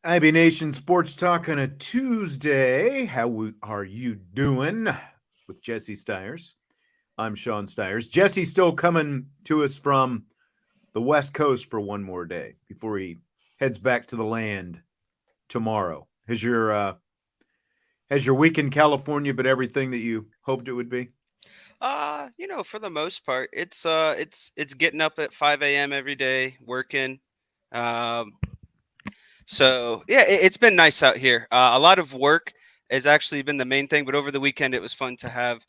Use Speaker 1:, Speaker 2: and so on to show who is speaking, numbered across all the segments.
Speaker 1: IB Nation Sports Talk on a Tuesday. Are you doing? With Jesse Stiers. I'm Sean Stiers. Jesse's still coming to us from the West Coast for one more day before he heads back to the land tomorrow. Has your week in California been everything that you hoped it would be?
Speaker 2: For the most part, it's getting up at 5 a.m. every day, working. Um, so yeah, it's been nice out here. A lot of work has actually been the main thing, but over the weekend it was fun to have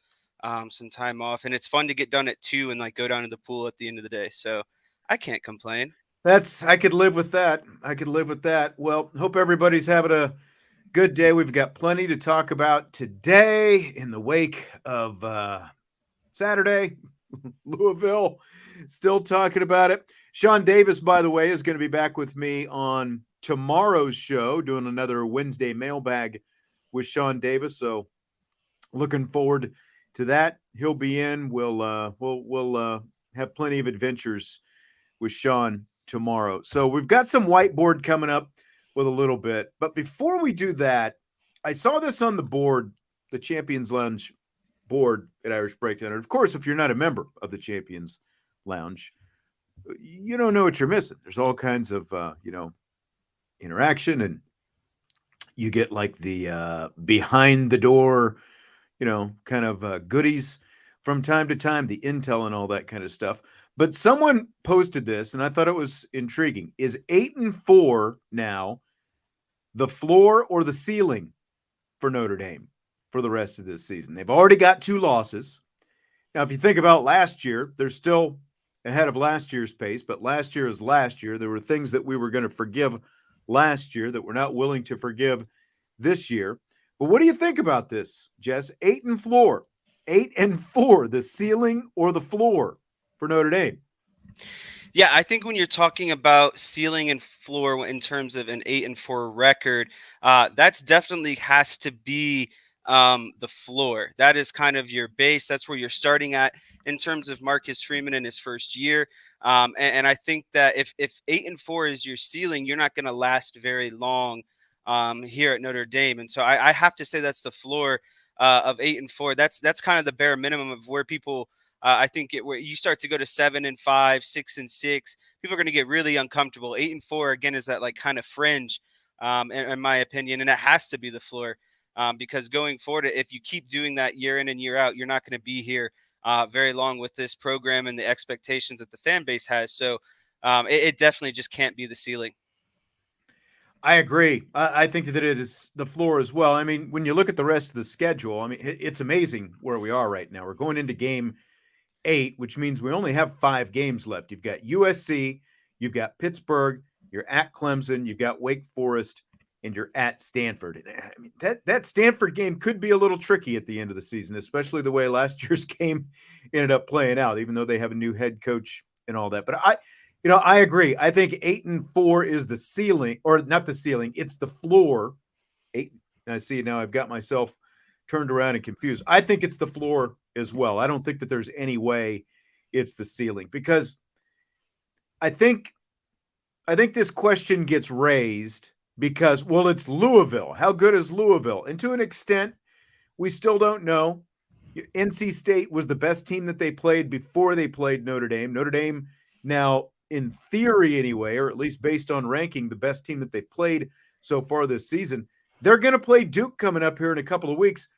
Speaker 2: some time off, and it's fun to get done at 2 and like go down to the pool at the end of the day. So I can't complain.
Speaker 1: I could live with that. I could live with that. Well, hope everybody's having a good day. We've got plenty to talk about today in the wake of Saturday, Louisville. Still talking about it. Sean Davis, by the way, is going to be back with me on tomorrow's show, doing another Wednesday mailbag with Sean Davis. So looking forward to that. He'll be in. We'll have plenty of adventures with Sean tomorrow. So we've got some whiteboard coming up with a little bit. But before we do that, I saw this on the board, the Champions Lounge board at Irish Breakdown. And of course, if you're not a member of the Champions Lounge, you don't know what you're missing. There's all kinds of interaction, and you get like the behind the door, kind of goodies from time to time, the intel and all that kind of stuff. But someone posted this, and I thought it was intriguing. Is 8-4 now the floor or the ceiling for Notre Dame for the rest of this season? They've already got 2 losses. Now, if you think about last year, they're still ahead of last year's pace, but last year is last year. There were things that we were going to forgive last year that we're not willing to forgive this year. But what do you think about this, Jess? 8-4, 8-4, the ceiling or the floor for Notre Dame?
Speaker 2: Yeah, I think when you're talking about ceiling and floor in terms of an 8-4 record, that's definitely has to be the floor. That is kind of your base. That's where you're starting at in terms of Marcus Freeman in his first year. And I think that if 8-4 is your ceiling, you're not going to last very long here at Notre Dame. And so I have to say that's the floor of 8-4. That's kind of the bare minimum of where people. I think where you start to go to 7-5, 6-6, people are going to get really uncomfortable. 8-4 again is that like kind of fringe, in my opinion, and it has to be the floor because going forward, if you keep doing that year in and year out, you're not going to be here very long with this program and the expectations that the fan base has. So it definitely just can't be the ceiling.
Speaker 1: I agree. I think that it is the floor as well. I mean, when you look at the rest of the schedule, I mean, it's amazing where we are right now. We're going into game 8, which means we only have 5 games left. You've got USC, you've got Pittsburgh, you're at Clemson, you've got Wake Forest, and you're at Stanford. And I mean, that Stanford game could be a little tricky at the end of the season, especially the way last year's game ended up playing out, even though they have a new head coach and all that. But I agree. I think 8-4 is the ceiling, or not the ceiling, it's the floor. 8. I see now I've got myself turned around and confused. I think it's the floor as well. I don't think that there's any way it's the ceiling, because I think this question gets raised because, well, it's Louisville. How good is Louisville? And to an extent, we still don't know. NC State was the best team that they played before they played Notre Dame. Notre Dame now, in theory anyway, or at least based on ranking, the best team that they've played so far this season. They're going to play Duke coming up here in a couple of weeks.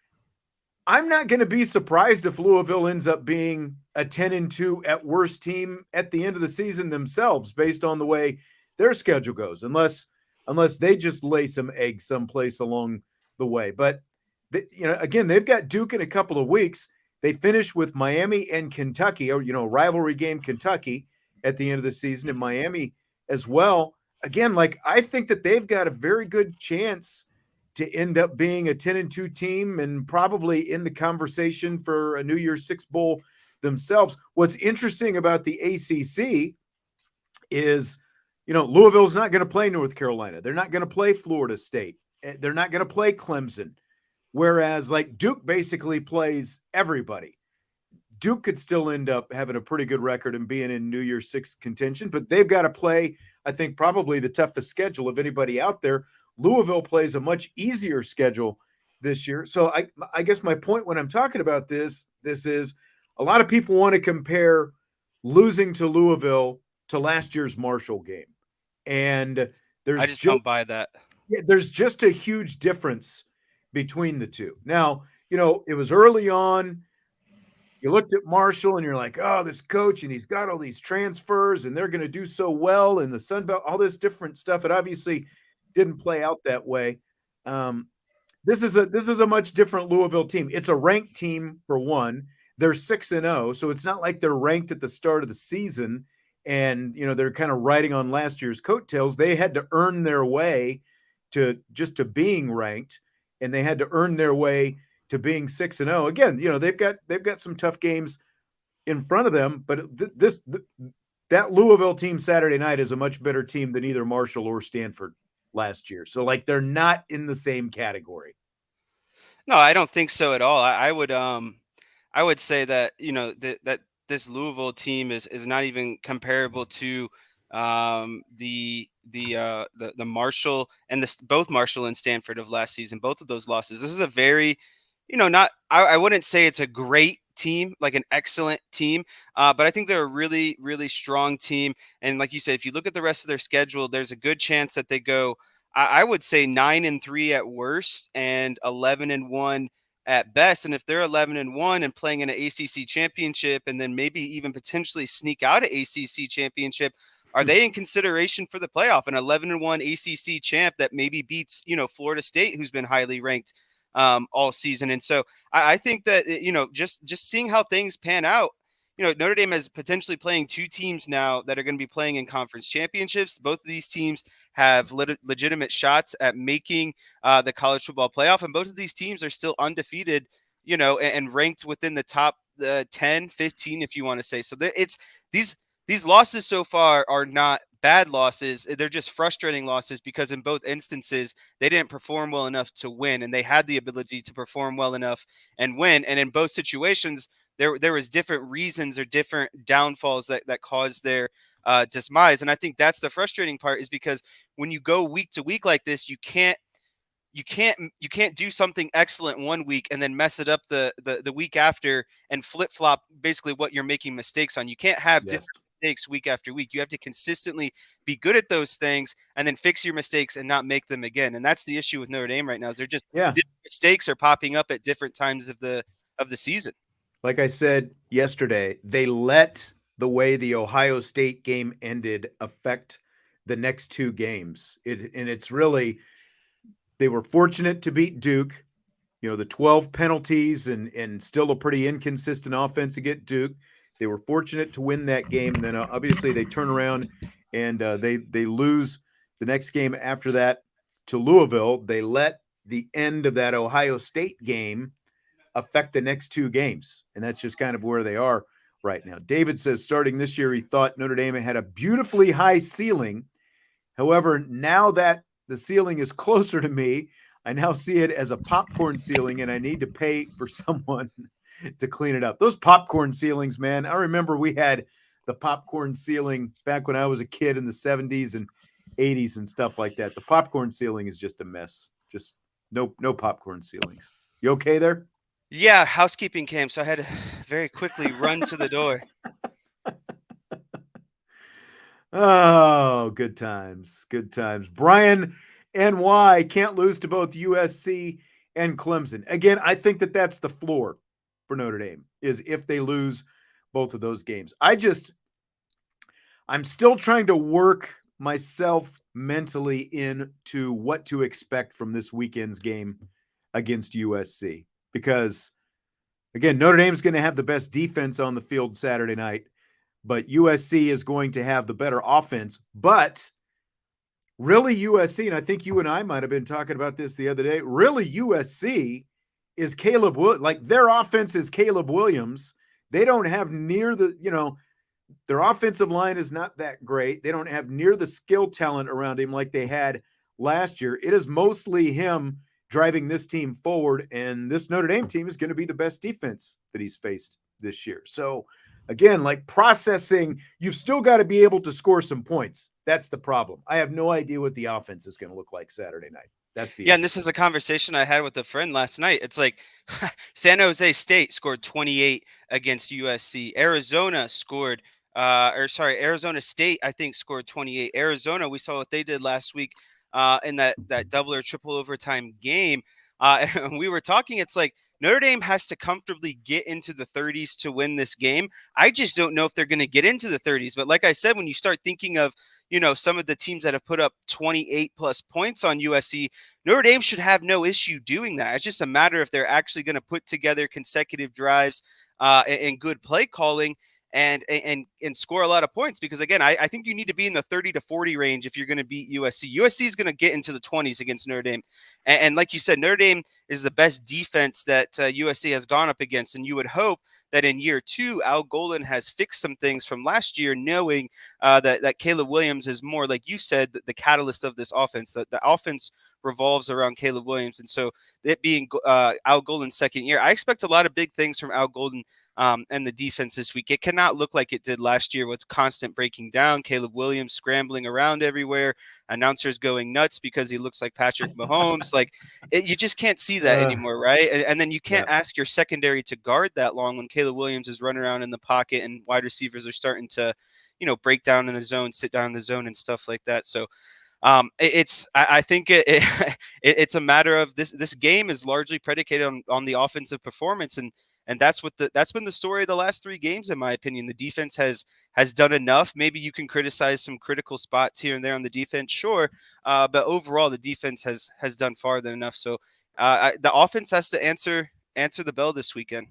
Speaker 1: I'm not going to be surprised if Louisville ends up being a 10-2 at worst team at the end of the season themselves, based on the way their schedule goes, unless they just lay some eggs someplace along the way. But again, they've got Duke in a couple of weeks. They finish with Miami and Kentucky, or rivalry game Kentucky at the end of the season, and Miami as well. Again, like, I think that they've got a very good chance to end up being a 10-2 team and probably in the conversation for a New Year's Six Bowl themselves. What's interesting about the ACC is, Louisville's not going to play North Carolina. They're not going to play Florida State. They're not going to play Clemson. Whereas, like, Duke basically plays everybody. Duke could still end up having a pretty good record and being in New Year's Six contention, but they've got to play, I think, probably the toughest schedule of anybody out there. Louisville plays a much easier schedule this year. So I guess my point when I'm talking about this is a lot of people want to compare losing to Louisville to last year's Marshall game. And
Speaker 2: I
Speaker 1: there's
Speaker 2: just
Speaker 1: just
Speaker 2: don't buy that.
Speaker 1: yeah, there's just a huge difference between the two. Now, it was early on. You looked at Marshall and you're like, oh, this coach, and he's got all these transfers and they're going to do so well in the Sun Belt, all this different stuff. It obviously didn't play out that way. Um, this is a much different Louisville team. It's a ranked team for one. They're 6-0, so it's not like they're ranked at the start of the season and they're kind of riding on last year's coattails. They had to earn their way to being ranked, and they had to earn their way to being 6-0. Again, they've got some tough games in front of them, but that Louisville team Saturday night is a much better team than either Marshall or Stanford last year. So they're not in the same category.
Speaker 2: No, I don't think so at all. I would say that that this Louisville team is not even comparable to the Marshall and both Marshall and Stanford of last season. Both of those losses. This is a very, not I wouldn't say it's a great team, like an excellent team, but I think they're a really, really strong team. And like you said, if you look at the rest of their schedule, there's a good chance that they go, I would say 9-3 at worst and 11-1 at best. And if they're 11-1 and playing in an ACC championship, and then maybe even potentially sneak out an ACC championship, are they in consideration for the playoff? An 11-1 ACC champ that maybe beats, Florida State, who's been highly ranked all season. And so I think that, just seeing how things pan out, Notre Dame is potentially playing two teams now that are going to be playing in conference championships. Both of these teams have legitimate shots at making the college football playoff. And both of these teams are still undefeated, and ranked within the top 10, 15, if you want to say. So it's these losses so far are not bad losses. They're just frustrating losses because in both instances, they didn't perform well enough to win, and they had the ability to perform well enough and win. And in both situations, there was different reasons or different downfalls that caused their demise. And I think that's the frustrating part, is because when you go week to week like this, you can't do something excellent one week and then mess it up the week after and flip-flop basically what you're making mistakes on. You can't have different mistakes week after week. You have to consistently be good at those things and then fix your mistakes and not make them again. And that's the issue with Notre Dame right now, is they're just different mistakes are popping up at different times of the season.
Speaker 1: Like I said yesterday, they let the way the Ohio State game ended affect the next two games. It's really, they were fortunate to beat Duke, the 12 penalties and still a pretty inconsistent offense against Duke. They were fortunate to win that game. And then obviously they turn around and they lose the next game after that to Louisville. They let the end of that Ohio State game affect the next two games. And that's just kind of where they are right now. David says starting this year, he thought Notre Dame had a beautifully high ceiling. However, now that the ceiling is closer to me, I now see it as a popcorn ceiling, and I need to pay for someone to clean it up. Those popcorn ceilings, man. I remember we had the popcorn ceiling back when I was a kid in the 70s and 80s and stuff like that. The popcorn ceiling is just a mess. Just no popcorn ceilings. You okay there?
Speaker 2: Yeah, housekeeping came, so I had to very quickly run to the door.
Speaker 1: Oh, good times. Good times. Brian NY can't lose to both USC and Clemson. Again, I think that's the floor for Notre Dame, is if they lose both of those games. I'm still trying to work myself mentally into what to expect from this weekend's game against USC. Because, again, Notre Dame is going to have the best defense on the field Saturday night, but USC is going to have the better offense. But really USC, and I think you and I might have been talking about this the other day, really USC is Caleb Williams. Like, their offense is Caleb Williams. They don't have near the, their offensive line is not that great. They don't have near the skill talent around him like they had last year. It is mostly him driving this team forward, and this Notre Dame team is going to be the best defense that he's faced this year. So again, like processing, you've still got to be able to score some points. That's the problem. I have no idea what the offense is going to look like Saturday night. That's the
Speaker 2: Yeah, and
Speaker 1: issue.
Speaker 2: this is a conversation I had with a friend last night. It's like San Jose State scored 28 against USC. Arizona scored Arizona State I think scored 28. Arizona, we saw what they did last week in that double or triple overtime game. And we were talking, it's like Notre Dame has to comfortably get into the 30s to win this game. I just don't know if they're going to get into the 30s. But like I said, when you start thinking of, some of the teams that have put up 28 plus points on USC, Notre Dame should have no issue doing that. It's just a matter if they're actually going to put together consecutive drives and good play calling and score a lot of points. Because again, I think you need to be in the 30 to 40 range if you're going to beat USC. USC is going to get into the 20s against Notre Dame, and like you said, Notre Dame is the best defense that USC has gone up against, and you would hope that in year two, Al Golden has fixed some things from last year, knowing that Caleb Williams is more, like you said, the catalyst of this offense. That the offense revolves around Caleb Williams. And so it being Al Golden's second year, I expect a lot of big things from Al Golden and the defense this week. It cannot look like it did last year with constant breaking down, Caleb Williams scrambling around everywhere, announcers going nuts because he looks like Patrick Mahomes. You just can't see that anymore, right? And then you can't ask your secondary to guard that long when Caleb Williams is running around in the pocket and wide receivers are starting to, break down in the zone, sit down in the zone and stuff like that. So I think it's a matter of this game is largely predicated on the offensive performance, and that's been the story of the last three games, in my opinion. The defense has done enough. Maybe you can criticize some critical spots here and there on the defense, sure, but overall the defense has done far than enough. So the offense has to answer the bell this weekend.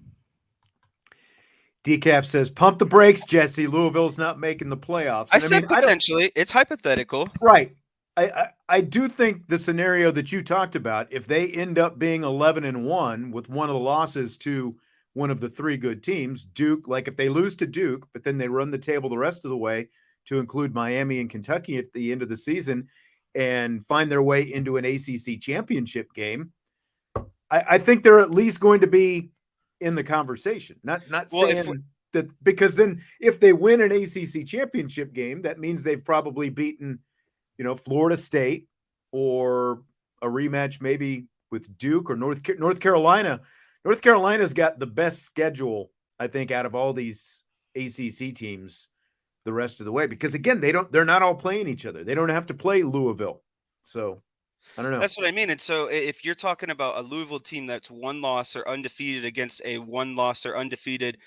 Speaker 1: Decaf says, "Pump the brakes, Jesse. Louisville's not making the playoffs."
Speaker 2: And I said potentially. It's hypothetical,
Speaker 1: right? I do think the scenario that you talked about, if they end up being 11-1 with one of the losses to one of the three good teams, Duke, like if they lose to Duke, but then they run the table the rest of the way to include Miami and Kentucky at the end of the season and find their way into an ACC championship game, I think they're at least going to be in the conversation. Not saying that, because then if they win an ACC championship game, that means they've probably beaten Florida State or a rematch maybe with Duke or North Carolina. North Carolina's got the best schedule, I think, out of all these ACC teams the rest of the way, because again, they're not all playing each other. They don't have to play Louisville. So I don't know.
Speaker 2: That's what I mean. And so if you're talking about a Louisville team that's one loss or undefeated against a one loss or undefeated,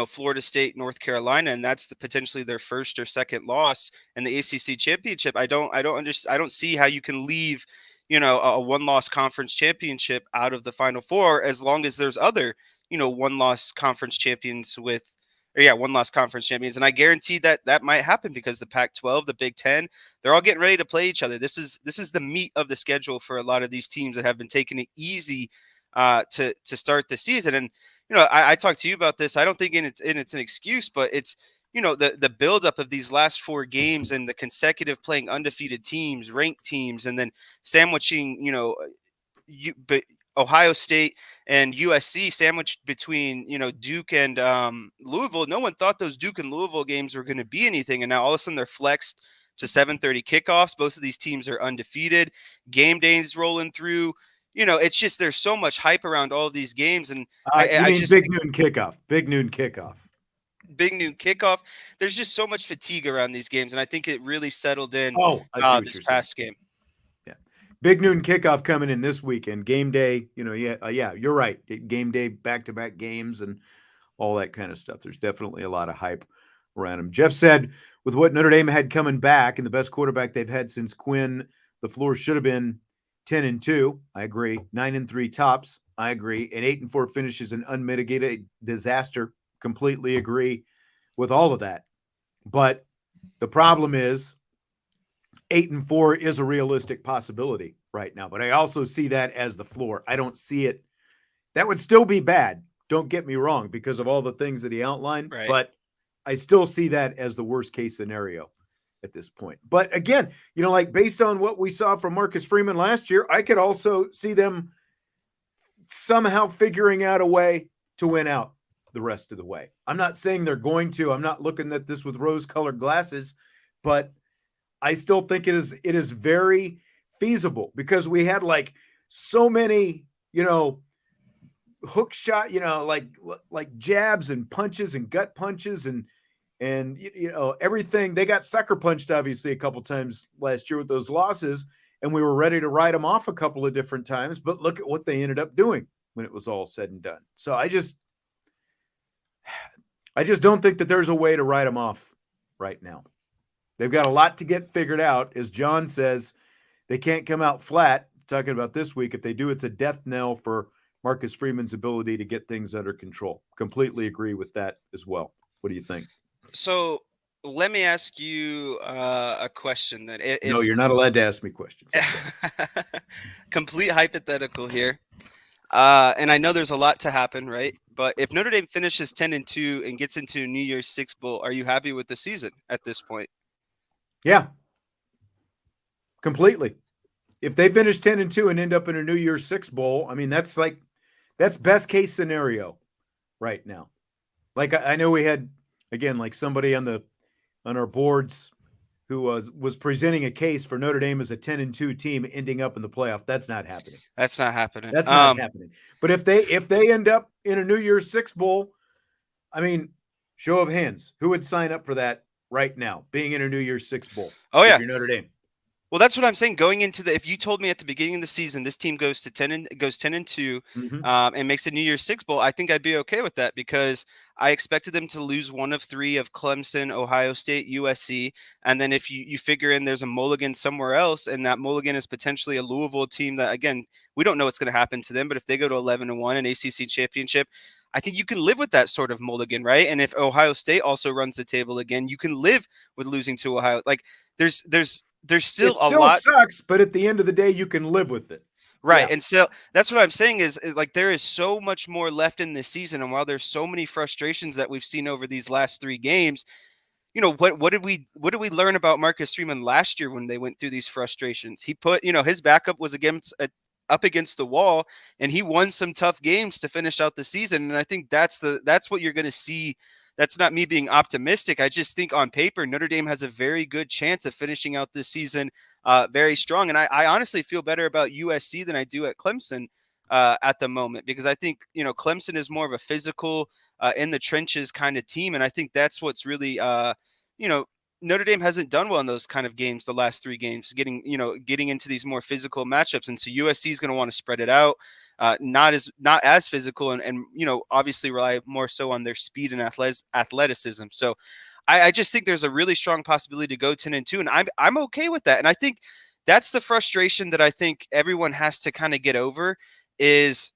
Speaker 2: Florida State, North Carolina, and that's potentially their first or second loss in the ACC championship, I don't see how you can leave, a one loss conference championship out of the Final Four, as long as there's other, one loss conference champions one loss conference champions. And I guarantee that might happen because the Pac-12, the Big Ten, they're all getting ready to play each other. This is the meat of the schedule for a lot of these teams that have been taking it easy to start the season. And, I talked to you about this. I don't think it's an excuse, but it's, the buildup of these last four games and the consecutive playing undefeated teams, ranked teams, and then sandwiching, but Ohio State and USC sandwiched between, Duke and Louisville. No one thought those Duke and Louisville games were going to be anything. And now all of a sudden they're flexed to 7:30 kickoffs. Both of these teams are undefeated. Game days rolling through. It's just there's so much hype around all of these games. And
Speaker 1: Big noon kickoff. Big noon kickoff.
Speaker 2: There's just so much fatigue around these games. And I think it really settled in this past game.
Speaker 1: Big noon kickoff coming in this weekend. Game day, you're right. Game day, back-to-back games and all that kind of stuff. There's definitely a lot of hype around him. Jeff said, with what Notre Dame had coming back and the best quarterback they've had since Quinn, the floor should have been 10-2. I agree. 9-3 tops. I agree. And 8-4 finishes an unmitigated disaster. Completely agree with all of that. But the problem is, 8-4 is a realistic possibility right now, but I also see that as the floor. I don't see it. That would still be bad. Don't get me wrong, because of all the things that he outlined,
Speaker 2: right.
Speaker 1: But I still see that as the worst case scenario at this point. But again, based on what we saw from Marcus Freeman last year, I could also see them somehow figuring out a way to win out the rest of the way. I'm not saying they're going to. I'm not looking at this with rose-colored glasses, but I still think it is very feasible because we had like so many, hook shot, like jabs and punches and gut punches and everything. They got sucker punched obviously a couple times last year with those losses, and we were ready to write them off a couple of different times. But look at what they ended up doing when it was all said and done. So I just don't think that there's a way to write them off right now. They've got a lot to get figured out. As John says, they can't come out flat. Talking about this week, if they do, it's a death knell for Marcus Freeman's ability to get things under control. Completely agree with that as well. What do you think?
Speaker 2: So let me ask you a question then.
Speaker 1: No, you're not allowed to ask me questions.
Speaker 2: Complete hypothetical here. And I know there's a lot to happen, right? But if Notre Dame finishes 10-2 and gets into New Year's Six Bowl, are you happy with the season at this point?
Speaker 1: Yeah, completely. If they finish 10-2 and end up in a New Year's Six Bowl, I mean that's best case scenario right now. Like I know we had again like somebody on our boards who was presenting a case for Notre Dame as a 10-2 team ending up in the playoff. That's not happening.
Speaker 2: That's not happening.
Speaker 1: That's not happening. But if they end up in a New Year's Six Bowl, I mean, show of hands, who would sign up for that right now? Being in a New Year's Six Bowl.
Speaker 2: Oh yeah,
Speaker 1: if you're Notre Dame.
Speaker 2: Well, that's what I'm saying. Going into if you told me at the beginning of the season this team goes 10-2
Speaker 1: Mm-hmm.
Speaker 2: and makes a New Year's Six Bowl, I think I'd be okay with that because I expected them to lose one of three of Clemson, Ohio State, USC, and then if you figure in there's a mulligan somewhere else, and that mulligan is potentially a Louisville team that again we don't know what's going to happen to them, but if they go to 11-1 an ACC championship, I think you can live with that sort of mulligan, right? And if Ohio State also runs the table again, you can live with losing to Ohio. Like there's still a lot.
Speaker 1: Sucks, but at the end of the day, you can live with it.
Speaker 2: Right. Yeah. And so that's what I'm saying is like there is so much more left in this season. And while there's so many frustrations that we've seen over these last three games, what did we learn about Marcus Freeman last year when they went through these frustrations? He put, his backup was up against the wall, and he won some tough games to finish out the season. And I think that's what you're going to see. That's not me being optimistic. I just think on paper, Notre Dame has a very good chance of finishing out this season very strong. And I honestly feel better about USC than I do at Clemson at the moment, because I think, Clemson is more of a physical in the trenches kind of team. And I think that's what's really, Notre Dame hasn't done well in those kind of games the last three games, getting into these more physical matchups. And so USC is going to want to spread it out. Not as physical and obviously rely more so on their speed and athleticism. So I just think there's a really strong possibility to go 10-2, and I'm okay with that. And I think that's the frustration that I think everyone has to kind of get over is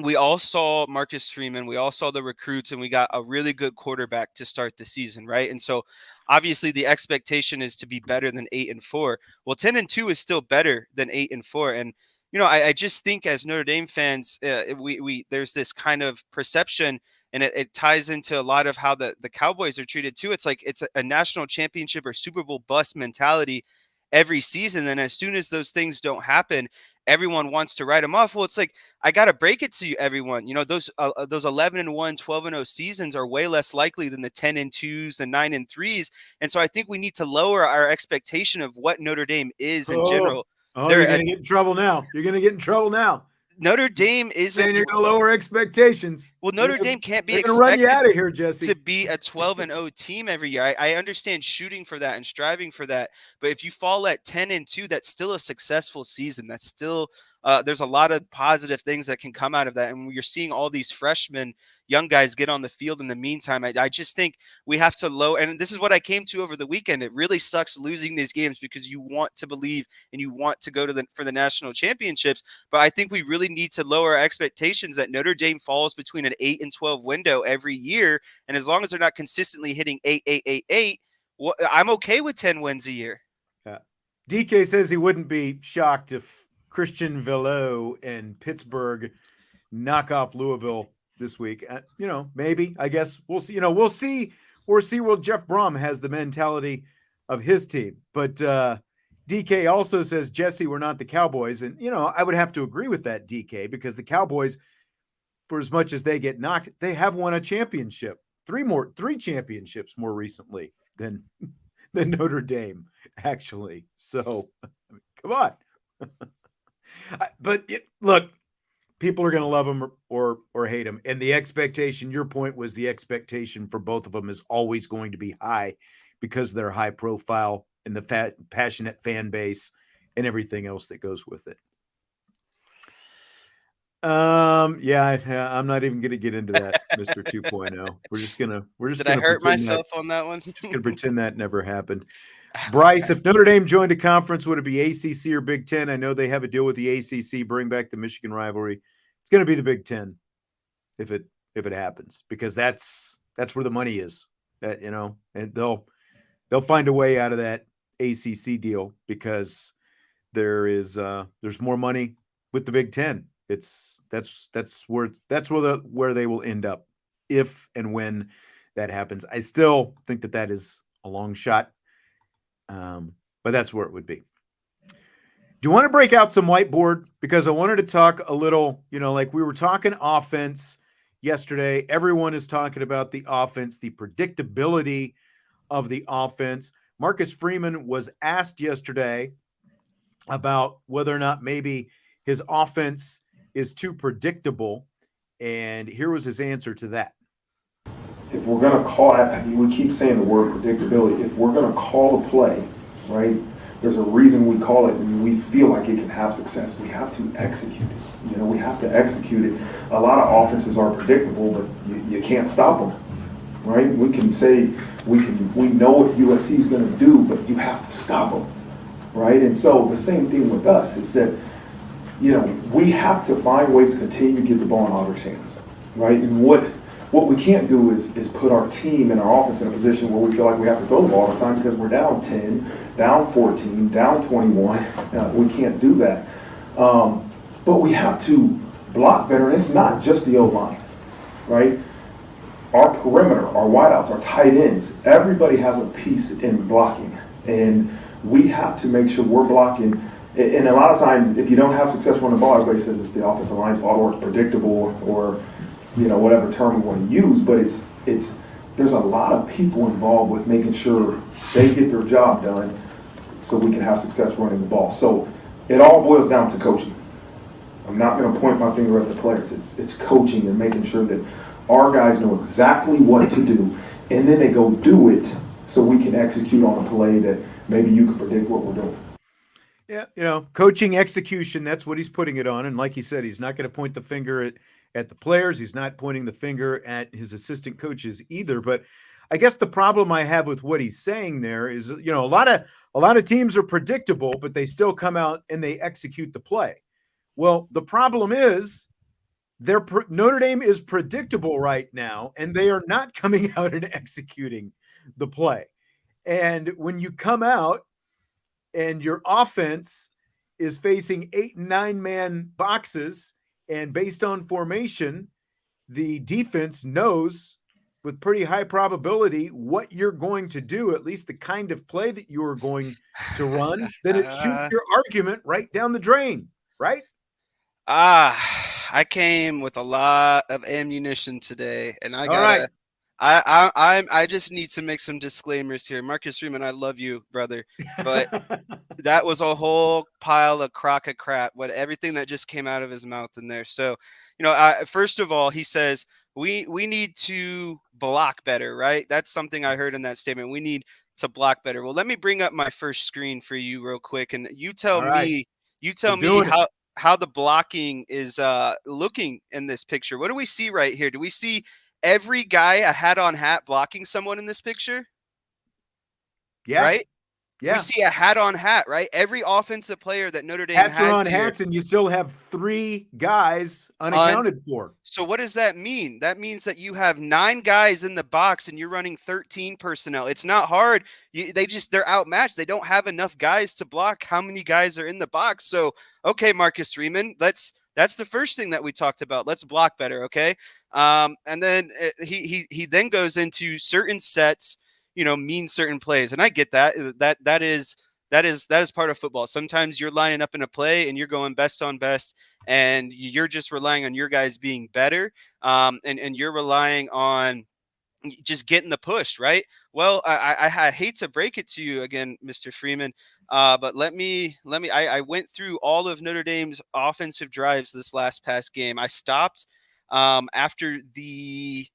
Speaker 2: we all saw Marcus Freeman, we all saw the recruits, and we got a really good quarterback to start the season, right? And so obviously the expectation is to be better than 8-4. Well, 10-2 is still better than 8-4. And I just think as Notre Dame fans, we there's this kind of perception, and it ties into a lot of how the Cowboys are treated too. It's like it's a national championship or Super Bowl bust mentality every season. And as soon as those things don't happen, everyone wants to write them off. Well, it's like, I got to break it to you, everyone. Those 11-1, 12-0 seasons are way less likely than the 10-2s and 9-3s. And so I think we need to lower our expectation of what Notre Dame is in general.
Speaker 1: Oh, you're going to get in trouble now. You're going to get in trouble now.
Speaker 2: Notre Dame isn't.
Speaker 1: Saying you're going to lower expectations.
Speaker 2: Well, Notre Dame can't be
Speaker 1: expected run you out of here, Jesse,
Speaker 2: to be a 12-0 team every year. I understand shooting for that and striving for that, but if you fall at 10-2, that's still a successful season. That's still there's a lot of positive things that can come out of that, and you're seeing all these freshmen, young guys get on the field in the meantime. I just think we have to lower, and this is what I came to over the weekend. It really sucks losing these games because you want to believe and you want to go to for the national championships. But I think we really need to lower our expectations that Notre Dame falls between an 8 and 12 window every year. And as long as they're not consistently hitting 8, 8, 8, 8, I'm okay with 10 wins a year.
Speaker 1: DK says he wouldn't be shocked if Christian Velo and Pittsburgh knock off Louisville this week. Maybe. I guess we'll see. We'll see. Or see where Jeff Brom has the mentality of his team. But DK also says, Jesse, we're not the Cowboys. And, I would have to agree with that, DK, because the Cowboys, for as much as they get knocked, they have won a championship, three championships more recently than Notre Dame, actually. So, come on. But look, people are going to love him or hate him, and the expectation. Your point was the expectation for both of them is always going to be high because they're high profile and the passionate fan base and everything else that goes with it. Yeah, I'm not even going to get into that, Mr. 2.0. We're just gonna
Speaker 2: Did I hurt myself on that one?
Speaker 1: Just gonna pretend that never happened. Bryce, if Notre Dame joined a conference, would it be ACC or Big Ten? I know they have a deal with the ACC, bring back the Michigan rivalry. It's going to be the Big Ten if it happens, because that's where the money is. That and they'll find a way out of that ACC deal because there's more money with the Big Ten. That's where they will end up if and when that happens. I still think that is a long shot, but that's where it would be. Do you want to break out some whiteboard? Because I wanted to talk a little, like we were talking offense yesterday. Everyone is talking about the offense, the predictability of the offense. Marcus Freeman was asked yesterday about whether or not maybe his offense is too predictable, and here was his answer to that.
Speaker 3: If we're going to call it, we keep saying the word predictability. If we're going to call a play, right, there's a reason we call it, and we feel like it can have success. We have to execute it. We have to execute it. A lot of offenses are predictable, but you can't stop them, right? We can say we know what USC is going to do, but you have to stop them, right? And so the same thing with us is that we have to find ways to continue to get the ball in others' hands, right? And what we can't do is put our team and our offense in a position where we feel like we have to throw the ball all the time because we're down 10, down 14, down 21. We can't do that. But we have to block better, and it's not just the O-line, right? Our perimeter, our wideouts, our tight ends, everybody has a piece in blocking, and we have to make sure we're blocking. And a lot of times, if you don't have success running the ball, everybody says it's the offensive line's fault or it's predictable or whatever term we want to use. But it's there's a lot of people involved with making sure they get their job done so we can have success running the ball. So it all boils down to coaching. I'm not going to point my finger at the players. It's coaching and making sure that our guys know exactly what to do, and then they go do it so we can execute on a play that maybe you can predict what we're doing.
Speaker 1: Yeah, coaching execution, that's what he's putting it on. And like he said, he's not going to point the finger at the players. He's not pointing the finger at his assistant coaches either. But I guess the problem I have with what he's saying there is, a lot of teams are predictable, but they still come out and they execute the play. Well, the problem is Notre Dame is predictable right now, and they are not coming out and executing the play. And when you come out and your offense is facing 8 and 9 man boxes, and based on formation, the defense knows with pretty high probability what you're going to do, at least the kind of play that you are going to run, then it shoots your argument right down the drain, right?
Speaker 2: I came with a lot of ammunition today, and I just need to make some disclaimers here. Marcus Freeman, I love you, brother, but that was a whole pile of crock of crap. Everything that just came out of his mouth in there. So, first of all, he says we need to block better, right? That's something I heard in that statement. We need to block better. Well, let me bring up my first screen for you real quick, and you tell me how the blocking is looking in this picture. What do we see right here? Do we see every guy a hat on hat blocking someone in this picture?
Speaker 1: Yeah.
Speaker 2: Right?
Speaker 1: Yeah.
Speaker 2: We see a hat on hat, right? Every offensive player that Notre Dame
Speaker 1: hats
Speaker 2: has
Speaker 1: are on
Speaker 2: here,
Speaker 1: hats, and you still have 3 guys unaccounted for.
Speaker 2: So what does that mean? That means that you have 9 guys in the box and you're running 13 personnel. It's not hard. They're outmatched. They don't have enough guys to block how many guys are in the box. So, okay, Marcus Freeman, that's the first thing that we talked about. Let's block better, okay? And then he then goes into certain sets, mean certain plays. And I get that. That is part of football. Sometimes you're lining up in a play and you're going best on best, and you're just relying on your guys being better, and you're relying on just getting the push, right? Well, I hate to break it to you again, Mr. Freeman, but I went through all of Notre Dame's offensive drives this last past game. I stopped after the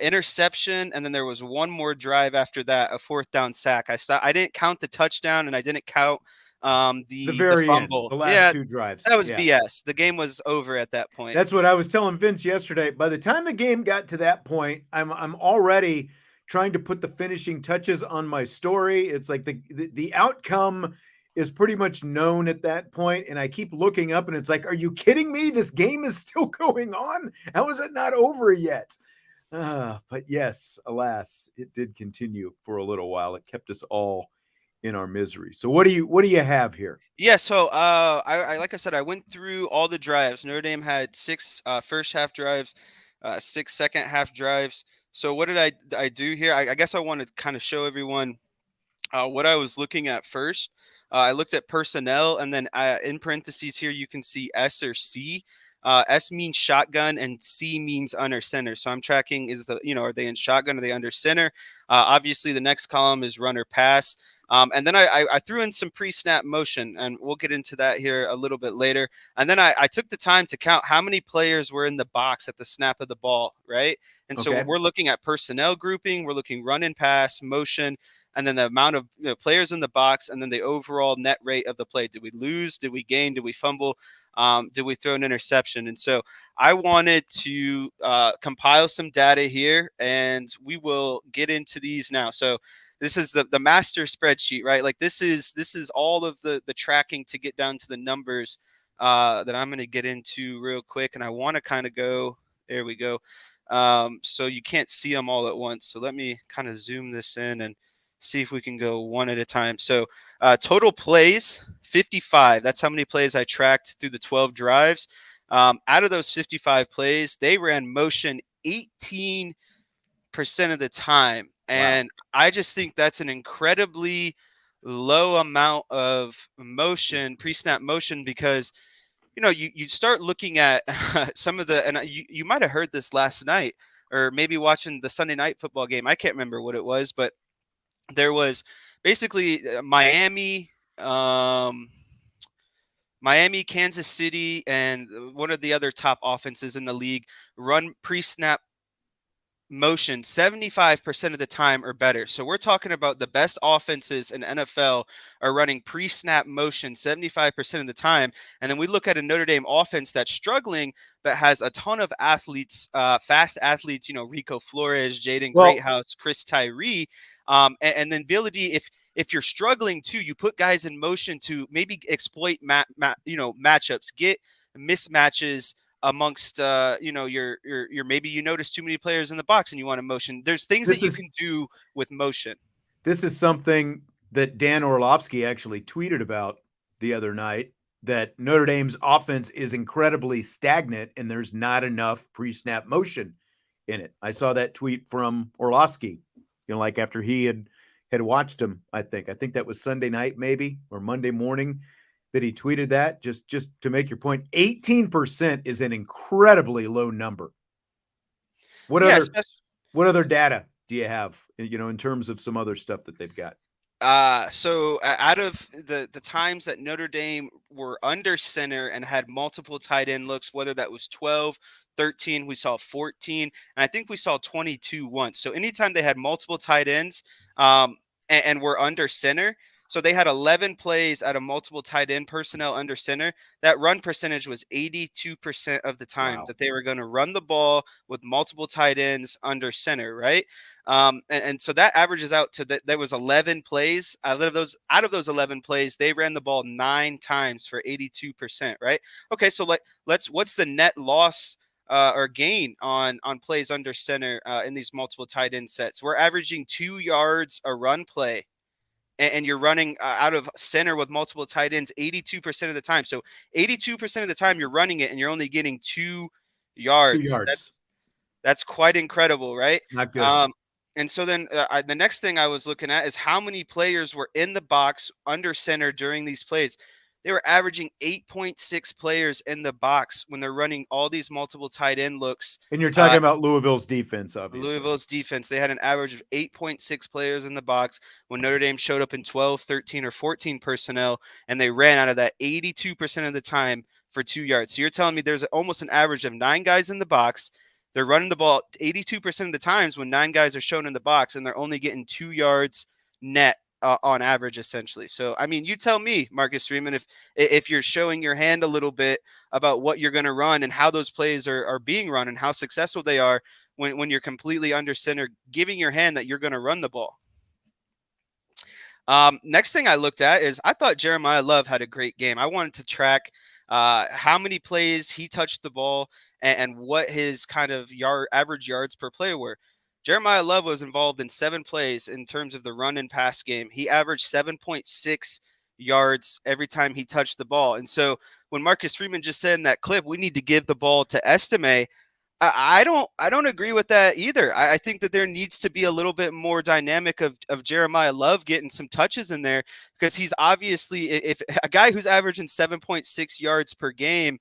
Speaker 2: interception, and then there was one more drive after that, a fourth down sack. I didn't count the touchdown, and I didn't count
Speaker 1: The
Speaker 2: the
Speaker 1: very end,
Speaker 2: fumble.
Speaker 1: the last
Speaker 2: Yeah,
Speaker 1: two drives.
Speaker 2: that was
Speaker 1: Yeah.
Speaker 2: BS. The game was over at that point.
Speaker 1: That's what I was telling Vince yesterday. By the time the game got to that point, I'm already trying to put the finishing touches on my story. It's like the outcome is pretty much known at that point, and I keep looking up, and it's like, are you kidding me? This game is still going on. How is it not over yet? But yes, alas, it did continue for a little while. It kept us all in our misery. So what do you have here?
Speaker 2: Yeah, so I like I said, I went through all the drives. Notre Dame had 6 first half drives, 6 second half drives. So what did I do here? I guess I want to kind of show everyone what I was looking at first. I looked at personnel, and then in parentheses here you can see S or C. S means shotgun, and C means under center. So I'm tracking are they in shotgun? Are they under center? Obviously, the next column is runner pass. And then I threw in some pre-snap motion, and we'll get into that here a little bit later. And then I took the time to count how many players were in the box at the snap of the ball, right? And so
Speaker 1: Okay.
Speaker 2: we're looking at personnel grouping, we're looking run and pass, motion, and then the amount of players in the box, and then the overall net rate of the play. Did we lose? Did we gain? Did we fumble? Did we throw an interception? And so I wanted to compile some data here, and we will get into these now. So this is the master spreadsheet, right? Like this is all of the tracking to get down to the numbers that I'm going to get into real quick. And I want to kind of go, there we go. So you can't see them all at once. So let me kind of zoom this in and see if we can go one at a time. So total plays, 55. That's how many plays I tracked through the 12 drives. Out of those 55 plays, they ran motion 18% of the time. And wow. I just think that's an incredibly low amount of motion, pre-snap motion, because you start looking at some of the, and you might have heard this last night, or maybe watching the Sunday night football game. I can't remember what it was, but there was basically Miami, Kansas City, and one of the other top offenses in the league run pre-snap motion 75% of the time or better. So we're talking about the best offenses in NFL are running pre-snap motion 75% of the time. And then we look at a Notre Dame offense that's struggling, but has a ton of athletes, fast athletes, Rico Flores, Jaden Greathouse, Chris Tyree. And then Billy, if you're struggling too, you put guys in motion to maybe exploit matchups, get mismatches amongst your maybe you notice too many players in the box and you want to motion. There's things that you can do with motion.
Speaker 1: This is something that Dan Orlovsky actually tweeted about the other night, that Notre Dame's offense is incredibly stagnant and there's not enough pre-snap motion in it. I saw that tweet from Orlovsky, like after he had watched him. I think that was Sunday night maybe, or Monday morning, that he tweeted that. Just to make your point, 18% is an incredibly low number. What other data do you have, in terms of some other stuff that they've got?
Speaker 2: So out of the times that Notre Dame were under center and had multiple tight end looks, whether that was 12, 13, we saw 14, and I think we saw 22 once. So anytime they had multiple tight ends and were under center, so they had 11 plays out of multiple tight end personnel under center. That run percentage was 82% of the time that they were going to run the ball with multiple tight ends under center, right? And so that averages out to that there was 11 plays. Out of those 11 plays, they ran the ball 9 times for 82%, right? Okay, so what's the net loss or gain on plays under center in these multiple tight end sets? We're averaging 2 yards a run play. And you're running out of center with multiple tight ends 82% of the time. So 82% of the time you're running it and you're only getting 2 yards.
Speaker 1: 2 yards.
Speaker 2: That's quite incredible, right?
Speaker 1: It's not good.
Speaker 2: And so then the next thing I was looking at is how many players were in the box under center during these plays. they were averaging 8.6 players in the box when they're running all these multiple tight end looks.
Speaker 1: And you're talking about Louisville's defense, obviously.
Speaker 2: Louisville's defense, they had an average of 8.6 players in the box when Notre Dame showed up in 12, 13, or 14 personnel, and they ran out of that 82% of the time for 2 yards. So you're telling me there's almost an average of 9 guys in the box. They're running the ball 82% of the times when 9 guys are shown in the box, and they're only getting 2 yards net on average, essentially. So, I mean, you tell me, Marcus Freeman, if you're showing your hand a little bit about what you're going to run and how those plays are being run and how successful they are when you're completely under center, giving your hand that you're going to run the ball. Next thing I looked at is I thought Jeremiah Love had a great game. I wanted to track how many plays he touched the ball and what his kind of average yards per play were. Jeremiah Love was involved in 7 plays in terms of the run and pass game. He averaged 7.6 yards every time he touched the ball. And so when Marcus Freeman just said in that clip, we need to give the ball to Estime, I don't agree with that either. I think that there needs to be a little bit more dynamic of Jeremiah Love getting some touches in there, because he's obviously, if a guy who's averaging 7.6 yards per game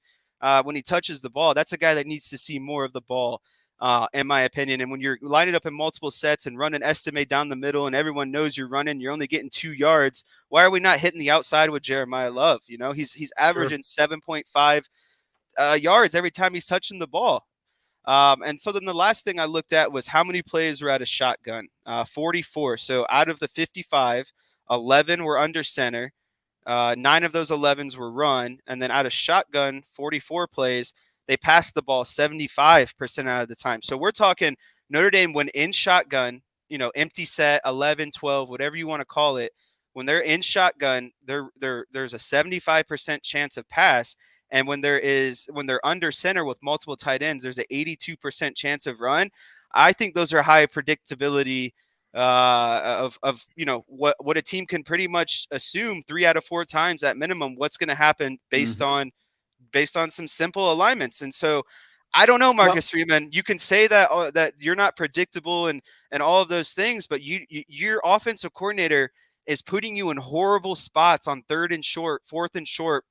Speaker 2: when he touches the ball, that's a guy that needs to see more of the ball. In my opinion. And when you're lining up in multiple sets and running Estime down the middle and everyone knows you're running, you're only getting 2 yards. Why are we not hitting the outside with Jeremiah Love? You know, he's averaging 7.5 yards every time he's touching the ball. And so then the last thing I looked at was how many plays were out of shotgun. 44. So out of the 55, 11 were under center. 9 of those 11s were run. And then out of shotgun, 44 plays, they passed the ball 75% out of the time. So we're talking Notre Dame when in shotgun, you know, empty set, 11, 12, whatever you want to call it. When they're in shotgun, there's a 75% chance of pass. And when they're under center with multiple tight ends, there's an 82% chance of run. I think those are high predictability of you know what a team can pretty much assume 3 out of 4 times at minimum what's going to happen based on some simple alignments. And so I don't know, Marcus Freeman, you can say that that you're not predictable and all of those things, but your offensive coordinator is putting you in horrible spots on 3rd and short, 4th and short,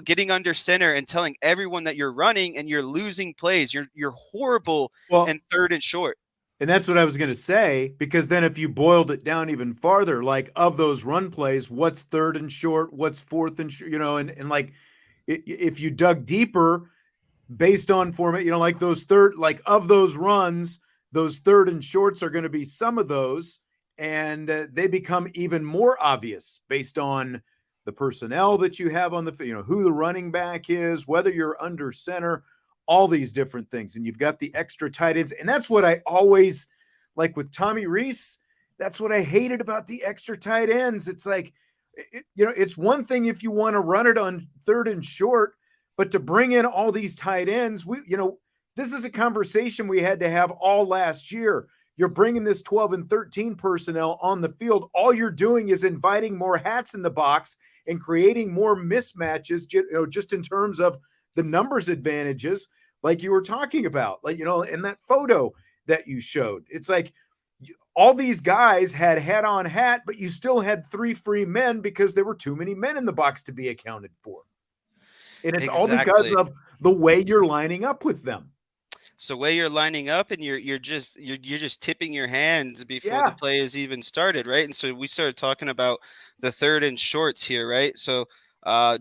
Speaker 2: getting under center and telling everyone that you're running and you're losing plays. You're horrible in 3rd and short.
Speaker 1: And that's what I was going to say, because then if you boiled it down even farther, like of those run plays, what's 3rd and short, what's 4th and short, and like if you dug deeper based on format, like those of those runs, those 3rd and shorts are going to be some of those, and they become even more obvious based on the personnel that you have on the, who the running back is, whether you're under center, all these different things. And you've got the extra tight ends. And that's what I always like with Tommy Rees. That's what I hated about the extra tight ends. It's like, it's one thing if you want to run it on 3rd and short, but to bring in all these tight ends, this is a conversation we had to have all last year. You're bringing this 12 and 13 personnel on the field. All you're doing is inviting more hats in the box and creating more mismatches, just in terms of the numbers advantages, like you were talking about, in that photo that you showed. It's like all these guys had hat on hat, but you still had 3 free men because there were too many men in the box to be accounted for. And it's all because of the way you're lining up with them.
Speaker 2: So way you're lining up and you're just tipping your hands before the play is even started, right? And so we started talking about the 3rd and shorts here, right? So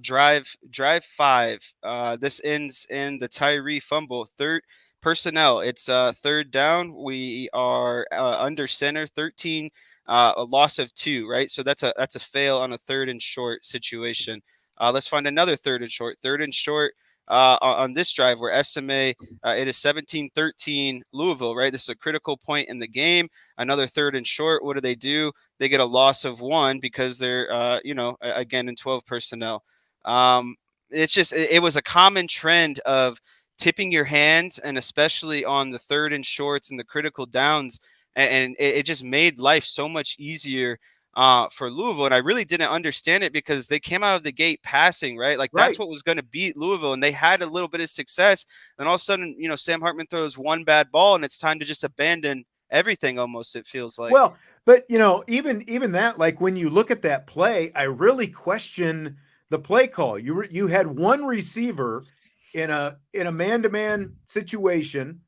Speaker 2: drive 5. This ends in the Tyree fumble. 3rd personnel. It's 3rd down. We are under center. 13. A loss of 2, right? So that's a fail on a 3rd and short situation. Let's find another 3rd and short. 3rd and short. On this drive where Estime, it is 17-13 Louisville, right? This is a critical point in the game. Another 3rd and short. What do? They get a loss of 1 because they're, again, in 12 personnel. It was a common trend of tipping your hands, and especially on the 3rd and shorts and the critical downs. And it just made life so much easier for Louisville. And I really didn't understand it because they came out of the gate passing, right? Like that's what was going to beat Louisville. And they had a little bit of success. And all of a sudden, Sam Hartman throws one bad ball and it's time to just abandon everything almost, it feels like.
Speaker 1: Well, but even that, like when you look at that play, I really question the play call. You had one receiver in a man-to-man situation,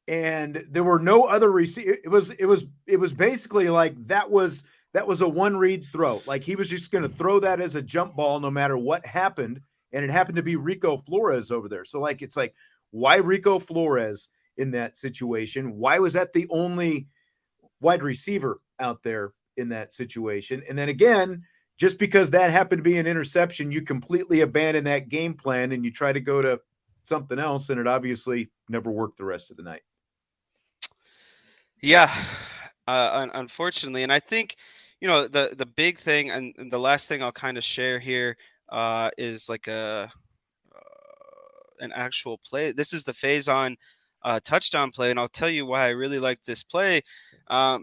Speaker 1: and there were no other receiver. It was basically like that was a one read throw. Like he was just going to throw that as a jump ball no matter what happened, and it happened to be Rico Flores over there. So like it's like, why Rico Flores in that situation? Why was that the only wide receiver out there in that situation? And then again, just because that happened to be an interception, you completely abandon that game plan and you try to go to something else, and it obviously never worked the rest of the night.
Speaker 2: Yeah, unfortunately, and I think the big thing and the last thing I'll kind of share here is like an actual play. This is the Faison touchdown play, and I'll tell you why I really like this play,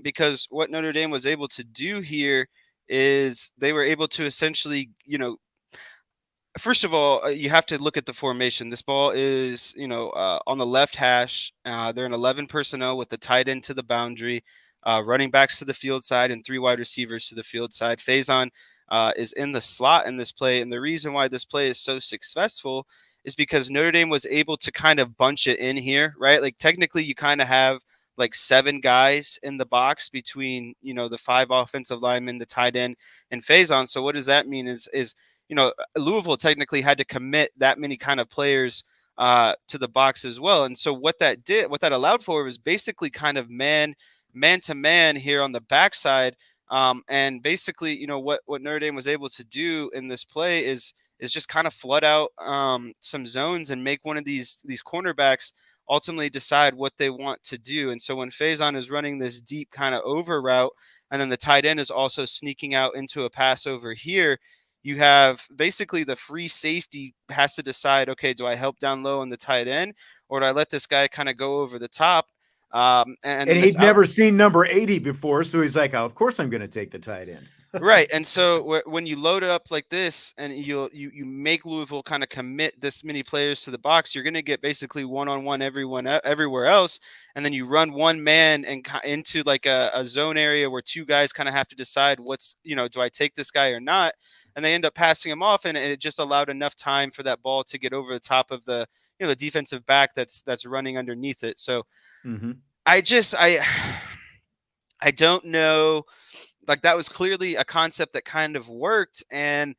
Speaker 2: because what Notre Dame was able to do here is they were able to essentially, first of all, you have to look at the formation. This ball is, on the left hash. They're in 11 personnel with the tight end to the boundary, running backs to the field side, and 3 wide receivers to the field side. Faison is in the slot in this play, and the reason why this play is so successful is because Notre Dame was able to kind of bunch it in here, right? Like technically, you kind of have like 7 guys in the box between, the 5 offensive linemen, the tight end, and Faison. So what does that mean is Louisville technically had to commit that many kind of players to the box as well. And so what that allowed for was basically kind of man to man here on the backside. And basically, what Notre Dame was able to do in this play is just kind of flood out some zones and make one of these cornerbacks ultimately decide what they want to do. And so when Faison is running this deep kind of over route, and then the tight end is also sneaking out into a pass over here, you have basically the free safety has to decide, okay, do I help down low on the tight end, or do I let this guy kind of go over the top?
Speaker 1: And he'd never seen number 80 before, so he's like, oh, of course I'm going to take the tight end.
Speaker 2: Right. And so when you load it up like this and you make Louisville kind of commit this many players to the box, you're going to get basically one-on-one everywhere else. And then you run one man and into like a zone area where 2 guys kind of have to decide what's, do I take this guy or not? And they end up passing him off, and it just allowed enough time for that ball to get over the top of the, the defensive back that's running underneath it. So I don't know. Like that was clearly a concept that kind of worked. And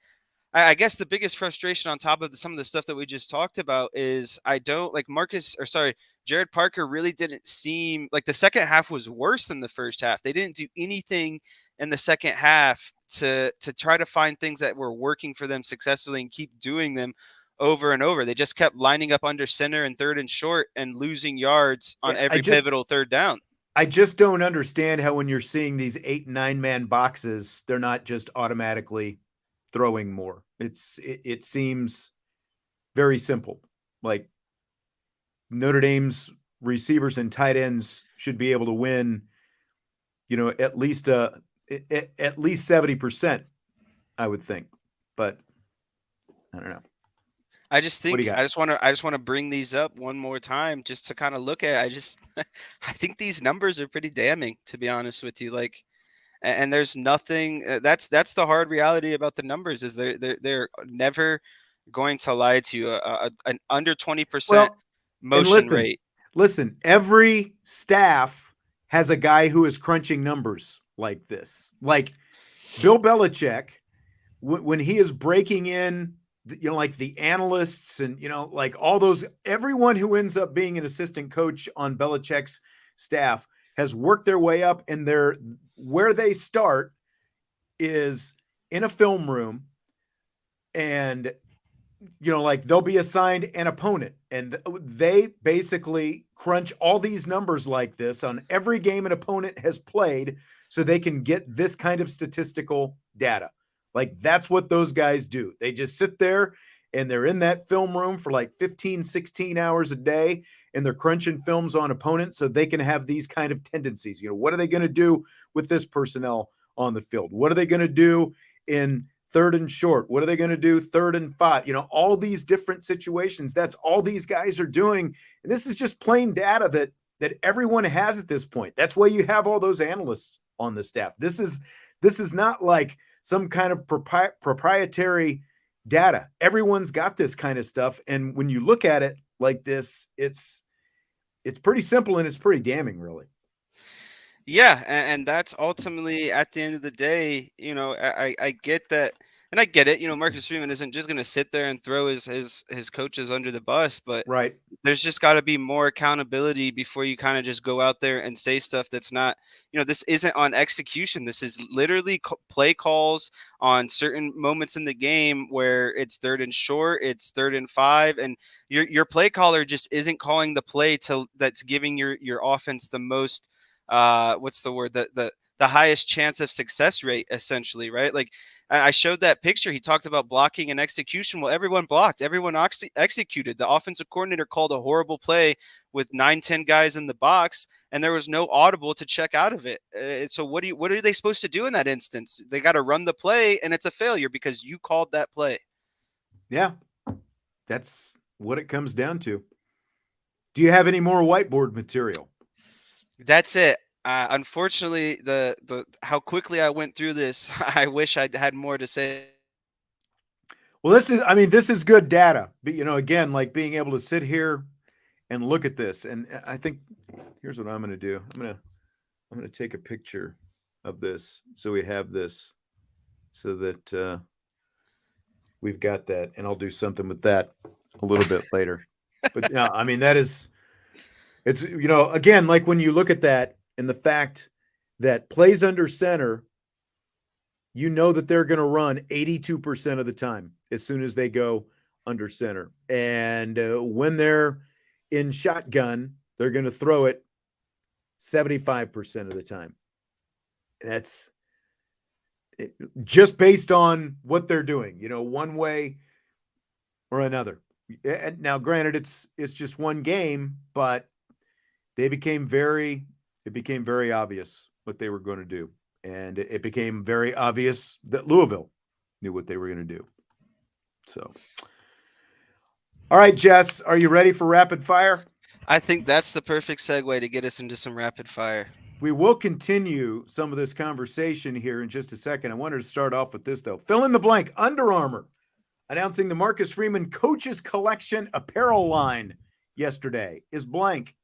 Speaker 2: I guess the biggest frustration on top of some of the stuff that we just talked about is Jared Parker really didn't seem like the second half was worse than the first half. They didn't do anything in the second half to try to find things that were working for them successfully and keep doing them over and over. They just kept lining up under center and 3rd and short and losing yards on every pivotal 3rd down.
Speaker 1: I just don't understand how when you're seeing these 8 and 9-man boxes, they're not just automatically throwing more. It seems very simple. Like Notre Dame's receivers and tight ends should be able to win, at least 70%, I would think. But I don't know.
Speaker 2: I just think I just want to bring these up one more time just to kind of look at. I think these numbers are pretty damning, to be honest with you. Like, and there's nothing. That's the hard reality about the numbers is they're never going to lie to you. An under 20% motion rate.
Speaker 1: Listen, every staff has a guy who is crunching numbers like this. Like Bill Belichick, when he is breaking in, like the analysts and, like all those, everyone who ends up being an assistant coach on Belichick's staff has worked their way up, and where they start is in a film room, and, like they'll be assigned an opponent, and they basically crunch all these numbers like this on every game an opponent has played so they can get this kind of statistical data. Like that's what those guys do. They just sit there and they're in that film room for like 15, 16 hours a day, and they're crunching films on opponents so they can have these kind of tendencies. What are they going to do with this personnel on the field? What are they going to do in 3rd and short? What are they going to do 3rd and 5? All these different situations. That's all these guys are doing. And this is just plain data that everyone has at this point. That's why you have all those analysts on the staff. This is not like some kind of proprietary, data. Everyone's got this kind of stuff. And when you look at it like this, it's pretty simple and it's pretty damning, really.
Speaker 2: Yeah, and that's ultimately at the end of the day, I get that, and I get it. Marcus Freeman isn't just going to sit there and throw his coaches under the bus, but
Speaker 1: Right.
Speaker 2: there's just got to be more accountability before you kind of just go out there and say stuff that's not, this isn't on execution. This is literally play calls on certain moments in the game where it's 3rd and short, it's 3rd and 5, and your play caller just isn't calling the play that's giving your offense the most what's the word, the highest chance of success rate, essentially, right? Like, I showed that picture. He talked about blocking and execution. Well, everyone blocked, everyone executed. The offensive coordinator called a horrible play with 9-10 guys in the box, and there was no audible to check out of it. So what are they supposed to do in that instance? They got to run the play, and it's a failure because you called that play.
Speaker 1: Yeah, that's what it comes down to. Do you have any more whiteboard material?
Speaker 2: That's it. Unfortunately, the how quickly I went through this, I wish I'd had more to say.
Speaker 1: Well, this is good data. But, again, like being able to sit here and look at this. And I think here's what I'm going to do. I'm going to take a picture of this so we have this so that we've got that. And I'll do something with that a little bit later. But yeah, it's, again, like when you look at that and the fact that plays under center, that they're going to run 82% of the time as soon as they go under center. And when they're in shotgun, they're going to throw it 75% of the time. That's just based on what they're doing, one way or another. Now, granted, it's just one game, but it became very obvious what they were going to do. And it became very obvious that Louisville knew what they were going to do. So, all right, Jess, are you ready for rapid fire?
Speaker 2: I think that's the perfect segue to get us into some rapid fire.
Speaker 1: We will continue some of this conversation here in just a second. I wanted to start off with this, though. Fill in the blank. Under Armour announcing the Marcus Freeman Coaches Collection apparel line yesterday is blank.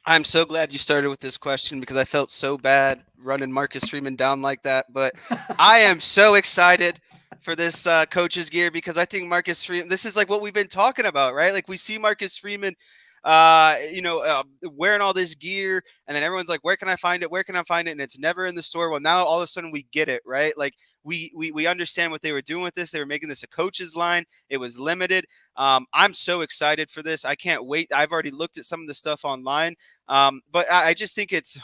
Speaker 2: I'm so glad you started with this question because I felt so bad running Marcus Freeman down like that. But I am so excited for this coach's gear because I think Marcus Freeman, this is like what we've been talking about, right? Like we see Marcus Freeman, wearing all this gear and then everyone's like, where can I find it? Where can I find it? And it's never in the store. Well, now all of a sudden we get it, right? Like we understand what they were doing with this. They were making this a coach's line. It was limited. I'm so excited for this. I can't wait. I've already looked at some of the stuff online. But I just think it's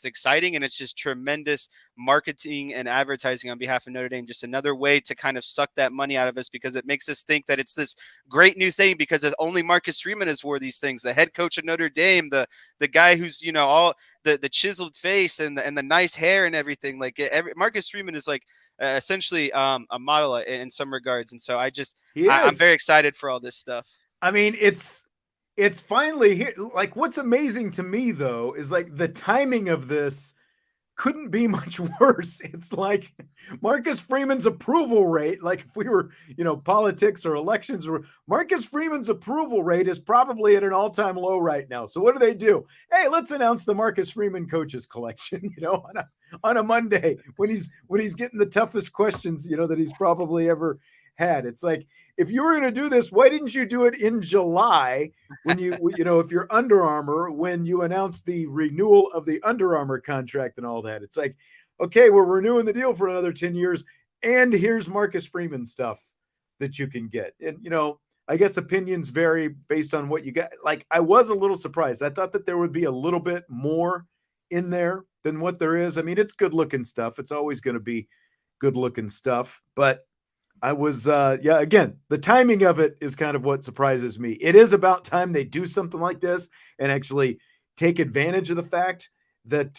Speaker 2: exciting and it's just tremendous marketing and advertising on behalf of Notre Dame. Just another way to kind of suck that money out of us because it makes us think that it's this great new thing because only Marcus Freeman has wore these things. The head coach of Notre Dame, the guy who's, all the chiseled face and the nice hair and everything. Like Marcus Freeman is like essentially a model in some regards. And so I'm very excited for all this stuff.
Speaker 1: I mean, it's finally here. Like what's amazing to me though, is like the timing of this couldn't be much worse. It's like Marcus Freeman's approval rate. Like if we were, politics or elections, or Marcus Freeman's approval rate is probably at an all-time low right now. So what do? Hey, let's announce the Marcus Freeman Coaches Collection, on a Monday when he's getting the toughest questions, that he's probably ever had. It's like, if you were going to do this, why didn't you do it in July when if you're Under Armour, when you announced the renewal of the Under Armour contract and all that? It's like, okay, we're renewing the deal for another 10 years. And here's Marcus Freeman stuff that you can get. And, I guess opinions vary based on what you got. Like, I was a little surprised. I thought that there would be a little bit more in there than what there is. I mean, it's good looking stuff. It's always going to be good looking stuff, but I was, again, the timing of it is kind of what surprises me. It is about time they do something like this and actually take advantage of the fact that,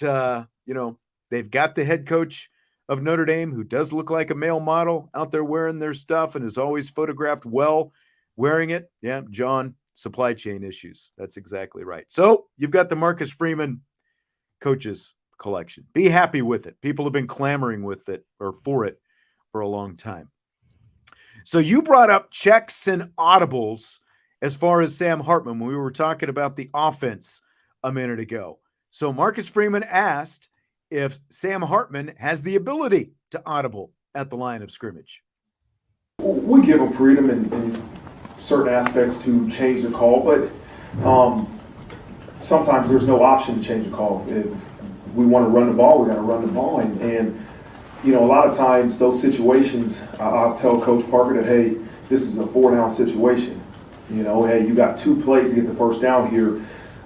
Speaker 1: they've got the head coach of Notre Dame who does look like a male model out there wearing their stuff and is always photographed well wearing it. Yeah, John, supply chain issues. That's exactly right. So you've got the Marcus Freeman Coaches Collection. Be happy with it. People have been clamoring with it or for it for a long time. So you brought up checks and audibles as far as Sam Hartman when we were talking about the offense a minute ago. So Marcus Freeman asked if Sam Hartman has the ability to audible at the line of scrimmage.
Speaker 3: We give them freedom in certain aspects to change the call, but sometimes there's no option to change the call. If we want to run the ball, we got to run the ball. And you know, a lot of times those situations, I'll tell Coach Parker that, hey, this is a 4-down situation. You know, hey, you got 2 plays to get the first down here.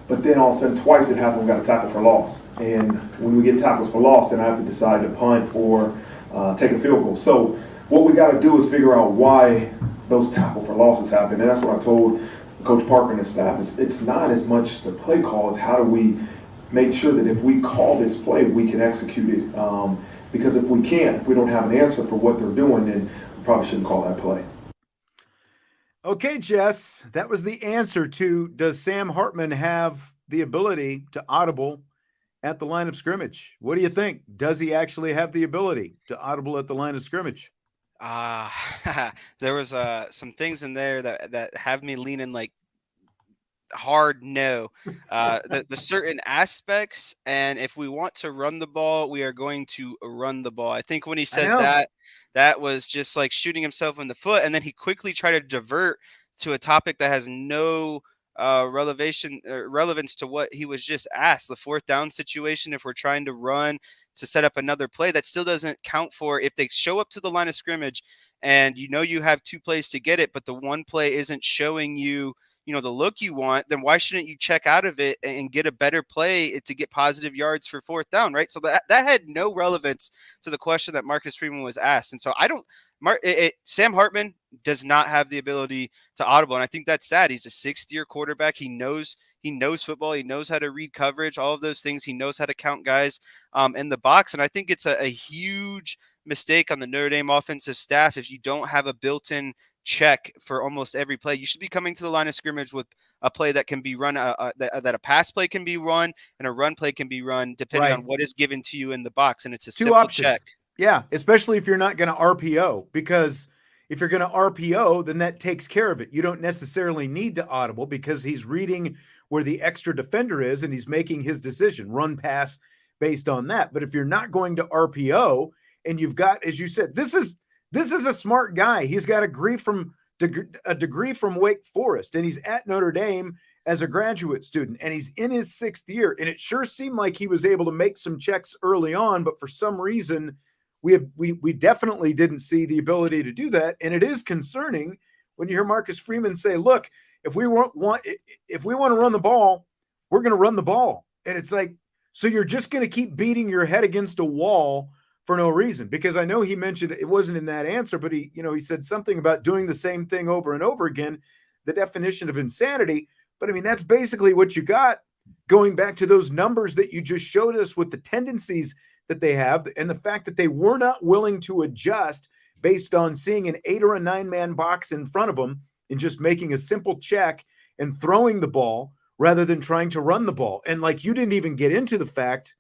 Speaker 3: But then all of a sudden, twice it happened, we got a tackle for loss. And when we get tackles for loss, then I have to decide to punt or take a field goal. So what we got to do is figure out why those tackle for losses happen. And that's what I told Coach Parker and his staff. It's not as much the play call, it's how do we make sure that if we call this play, we can execute it. Because if we can't, if we don't have an answer for what they're doing, then we probably shouldn't call that play.
Speaker 1: Okay, Jess, that was the answer to, does Sam Hartman have the ability to audible at the line of scrimmage? What do you think? Does he actually have the ability to audible at the line of scrimmage?
Speaker 2: There was some things in there that have me leaning like hard no. The certain aspects, and if we want to run the ball, we are going to run the ball. I think when he said that was just like shooting himself in the foot, and then he quickly tried to divert to a topic that has no relevance to what he was just asked. The 4th down situation, if we're trying to run to set up another play, that still doesn't count for if they show up to the line of scrimmage and you know you have 2 plays to get it, but the one play isn't showing you the look you want, then why shouldn't you check out of it and get a better play to get positive yards for 4th down, right? So that had no relevance to the question that Marcus Freeman was asked. And so Sam Hartman does not have the ability to audible. And I think that's sad. He's a 6th-year quarterback. He knows football. He knows how to read coverage, all of those things. He knows how to count guys in the box. And I think it's a huge mistake on the Notre Dame offensive staff if you don't have a built-in check for almost every play. You should be coming to the line of scrimmage with a play that can be run, that a pass play can be run and a run play can be run depending on what is given to you in the box. And it's a 2 simple options. Check.
Speaker 1: Yeah, especially if you're not going to RPO, because if you're going to RPO, then that takes care of it. You don't necessarily need to audible because he's reading where the extra defender is and he's making his decision, run pass based on that. But if you're not going to RPO and you've got, as you said, this is a smart guy. He's got a degree from Wake Forest, and he's at Notre Dame as a graduate student, and he's in his 6th year. And it sure seemed like he was able to make some checks early on, but for some reason, we definitely didn't see the ability to do that. And it is concerning when you hear Marcus Freeman say, "Look, if we want to run the ball, we're going to run the ball." And it's like, so you're just going to keep beating your head against a wall for no reason? Because I know he mentioned, it wasn't in that answer, but he said something about doing the same thing over and over again, the definition of insanity. But I mean, that's basically what you got, going back to those numbers that you just showed us with the tendencies that they have and the fact that they were not willing to adjust based on seeing an 8 or a 9-man box in front of them and just making a simple check and throwing the ball rather than trying to run the ball. And like, you didn't even get into the fact,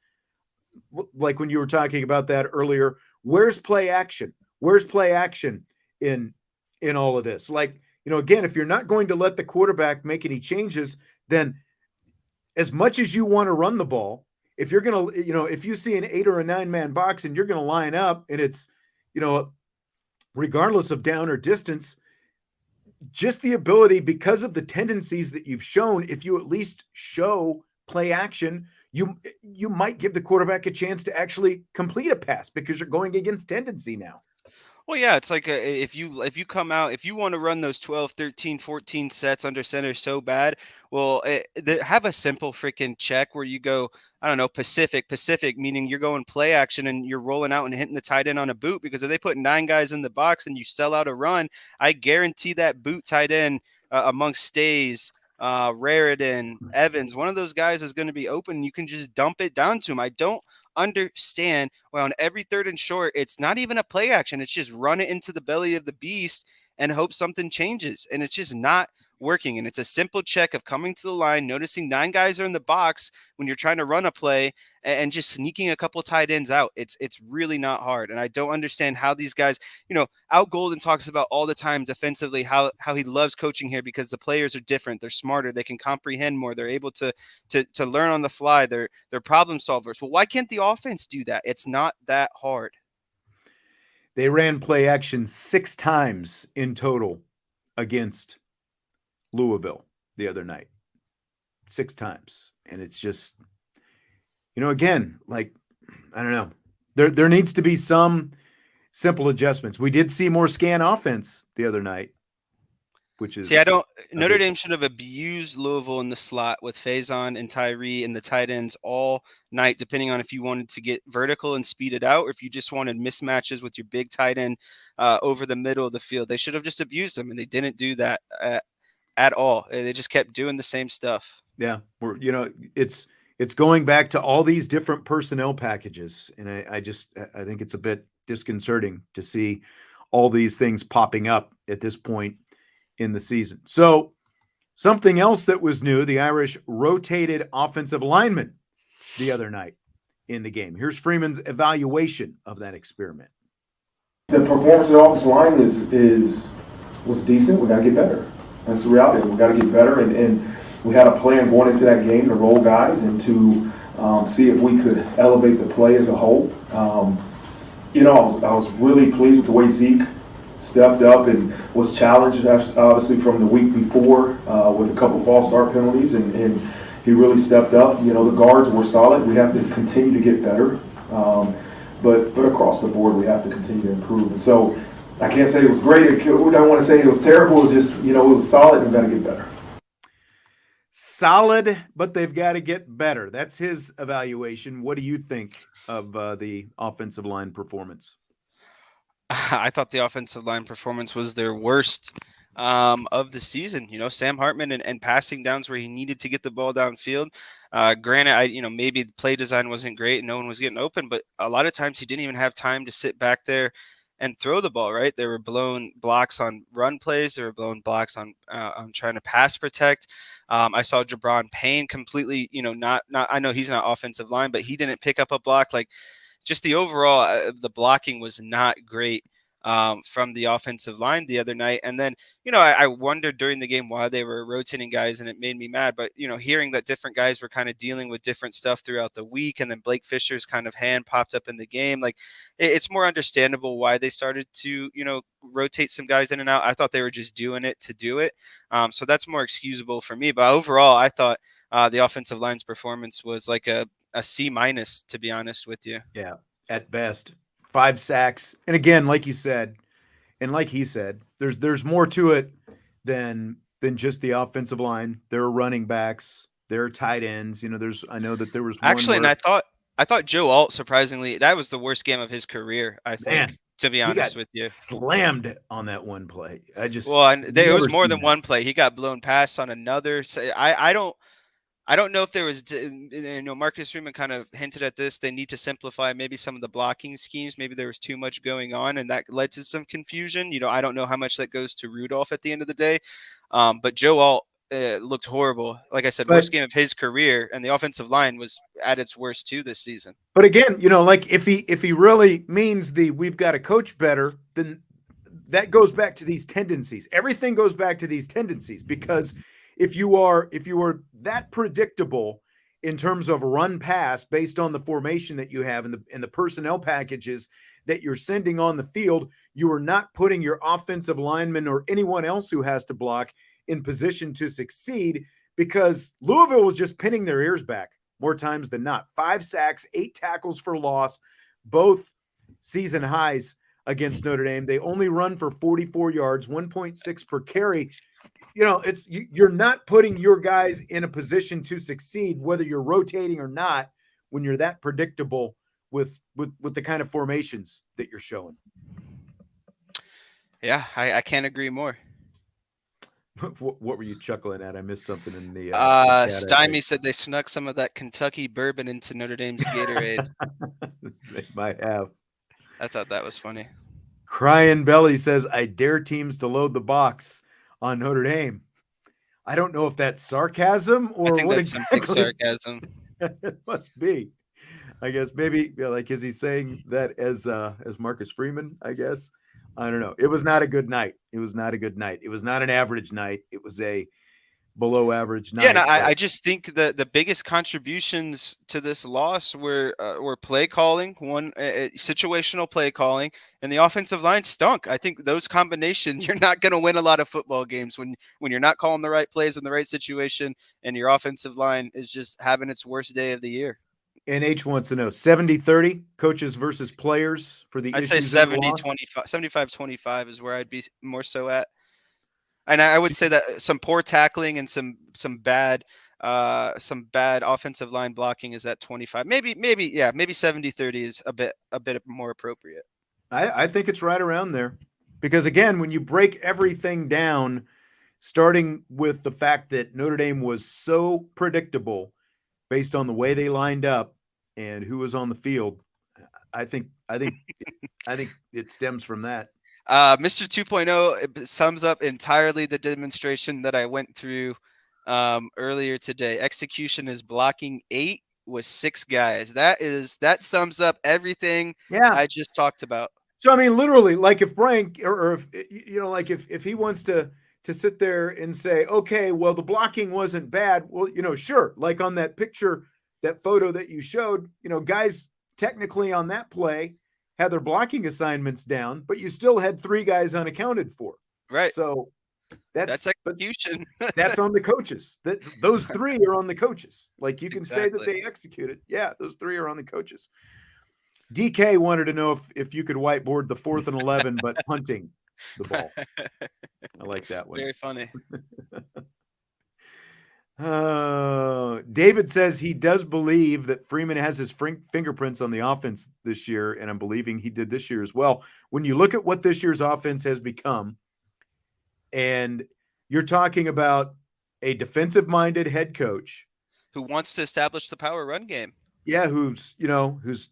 Speaker 1: like when you were talking about that earlier, where's play action? Where's play action in all of this? Like, again, if you're not going to let the quarterback make any changes, then as much as you want to run the ball, if you're going to, if you see an 8 or a 9-man box and you're going to line up and it's, regardless of down or distance, just the ability, because of the tendencies that you've shown, if you at least show play action, you might give the quarterback a chance to actually complete a pass because you're going against tendency now.
Speaker 2: Well, yeah, it's like if you come out, if you want to run those 12, 13, 14 sets under center so bad, well, have a simple freaking check where you go, I don't know, Pacific, meaning you're going play action and you're rolling out and hitting the tight end on a boot, because if they put 9 guys in the box and you sell out a run, I guarantee that boot tight end amongst Stays, Raritan, Evans, one of those guys is going to be open. You can just dump it down to him. I don't understand why on every 3rd and short, it's not even a play action. It's just run it into the belly of the beast and hope something changes. And it's just not working. And it's a simple check of coming to the line, noticing 9 guys are in the box when you're trying to run a play, and just sneaking a couple tight ends out. It's really not hard. And I don't understand how these guys, Al Golden talks about all the time defensively how he loves coaching here because the players are different. They're smarter. They can comprehend more. They're able to learn on the fly. They're problem solvers. Well, why can't the offense do that? It's not that hard.
Speaker 1: They ran play action 6 times in total against Louisville the other night. 6 times. And it's just, again, like, I don't know. There needs to be some simple adjustments. We did see more scan offense the other night, which is
Speaker 2: Notre Dame should have abused Louisville in the slot with Faison and Tyree and the tight ends all night, depending on if you wanted to get vertical and speed it out, or if you just wanted mismatches with your big tight end over the middle of the field. They should have just abused them, and they didn't do that at all. They just kept doing the same stuff.
Speaker 1: Yeah, it's going back to all these different personnel packages, and I think it's a bit disconcerting to see all these things popping up at this point in the season. So something else that was new, the Irish rotated offensive lineman the other night in the game. Here's Freeman's evaluation of that experiment.
Speaker 3: The performance of the offensive line was decent. We got to get better. That's the reality. We got to get better, and we had a plan going into that game to roll guys and to see if we could elevate the play as a whole. I was really pleased with the way Zeke stepped up and was challenged, obviously, from the week before with a couple false start penalties, and he really stepped up. The guards were solid. We have to continue to get better, but across the board, we have to continue to improve. And so I can't say it was great. I don't want to say it was terrible. It was just, it was solid, and we've got to get better.
Speaker 1: Solid, but they've got to get better. That's his evaluation. What do you think of the offensive line performance?
Speaker 2: I thought the offensive line performance was their worst of the season. Sam Hartman and passing downs where he needed to get the ball downfield. Granted, maybe the play design wasn't great and no one was getting open, but a lot of times he didn't even have time to sit back there and throw the ball, right? There were blown blocks on run plays. There were blown blocks on trying to pass protect. I saw Jabron Payne completely, not. I know he's not offensive line, but he didn't pick up a block. Like, just the overall, the blocking was not great from the offensive line the other night. And then, I wondered during the game why they were rotating guys, and it made me mad. But, hearing that different guys were kind of dealing with different stuff throughout the week, and then Blake Fisher's kind of hand popped up in the game, like, it's more understandable why they started to, rotate some guys in and out. I thought they were just doing it to do it. So that's more excusable for me. But overall, I thought the offensive line's performance was like a C-, to be honest with you.
Speaker 1: Yeah, at best. 5 sacks. And again, like you said, and like he said, there's more to it than just the offensive line. There are running backs, there are tight ends. I know that there was one
Speaker 2: actually, and I thought Joe Alt, surprisingly, that was the worst game of his career, I think. To be honest with you,
Speaker 1: slammed on that one play.
Speaker 2: It was more than one play. He got blown past on another. I don't know if there was, Marcus Freeman kind of hinted at this. They need to simplify maybe some of the blocking schemes. Maybe there was too much going on, and that led to some confusion. I don't know how much that goes to Rudolph at the end of the day. But Joe Alt looked horrible. Like I said, worst game of his career, and the offensive line was at its worst too this season.
Speaker 1: But again, like if he really means we've got to coach better, then that goes back to these tendencies. Everything goes back to these tendencies, because if you are that predictable in terms of run pass based on the formation that you have and the personnel packages that you're sending on the field, you are not putting your offensive lineman or anyone else who has to block in position to succeed, because Louisville was just pinning their ears back more times than not. 5 sacks, 8 tackles for loss, both season highs against Notre Dame. They only run for 44 yards, 1.6 per carry. You're not putting your guys in a position to succeed, whether you're rotating or not, when you're that predictable with the kind of formations that you're showing.
Speaker 2: Yeah, I can't agree more.
Speaker 1: What were you chuckling at? I missed something in the
Speaker 2: Stymie said they snuck some of that Kentucky bourbon into Notre Dame's Gatorade.
Speaker 1: They might have.
Speaker 2: I thought that was funny.
Speaker 1: Crying Belly says, I dare teams to load the box on Notre Dame. I don't know if that's sarcasm
Speaker 2: I
Speaker 1: or
Speaker 2: think
Speaker 1: what
Speaker 2: that's some big
Speaker 1: exactly.
Speaker 2: sarcasm.
Speaker 1: It must be. I guess maybe like is he saying that as Marcus Freeman? I guess I don't know. It was not a good night. It was not a good night. It was not an average night. It was a below average
Speaker 2: Yeah, and
Speaker 1: night.
Speaker 2: I
Speaker 1: But
Speaker 2: just think that the biggest contributions to this loss were play calling, situational play calling, and the offensive line stunk. I think those combinations, you're not going to win a lot of football games when you're not calling the right plays in the right situation, and your offensive line is just having its worst day of the year.
Speaker 1: NH wants to know 70-30 coaches versus players for the
Speaker 2: I'd say
Speaker 1: issues in the loss.
Speaker 2: 75-25 is where I'd be more so at. And I would say that some poor tackling and some bad offensive line blocking is at 25. Maybe 70-30 is a bit more appropriate.
Speaker 1: I think it's right around there. Because again, when you break everything down, starting with the fact that Notre Dame was so predictable based on the way they lined up and who was on the field, I think it stems from that.
Speaker 2: Mr. 2.0 sums up entirely the demonstration that I went through earlier today. Execution is blocking 8 with 6 guys. That sums up everything
Speaker 1: Yeah.
Speaker 2: I just talked about.
Speaker 1: So I mean, literally, like if Brian or if like if he wants to sit there and say, okay, well, the blocking wasn't bad. Well, sure. Like on that picture, that photo that you showed, guys technically on that play had their blocking assignments down, but you still had 3 guys unaccounted for.
Speaker 2: Right.
Speaker 1: So
Speaker 2: that's execution.
Speaker 1: That's on the coaches. Those 3 are on the coaches. Like you can say that they executed. Yeah, those 3 are on the coaches. DK wanted to know if you could whiteboard the 4th and 11, but punting the ball. I like that one.
Speaker 2: Very funny.
Speaker 1: David says he does believe that Freeman has his fingerprints on the offense this year, and I'm believing he did this year as well. When you look at what this year's offense has become, and you're talking about a defensive-minded head coach
Speaker 2: who wants to establish the power run game.
Speaker 1: Yeah, who's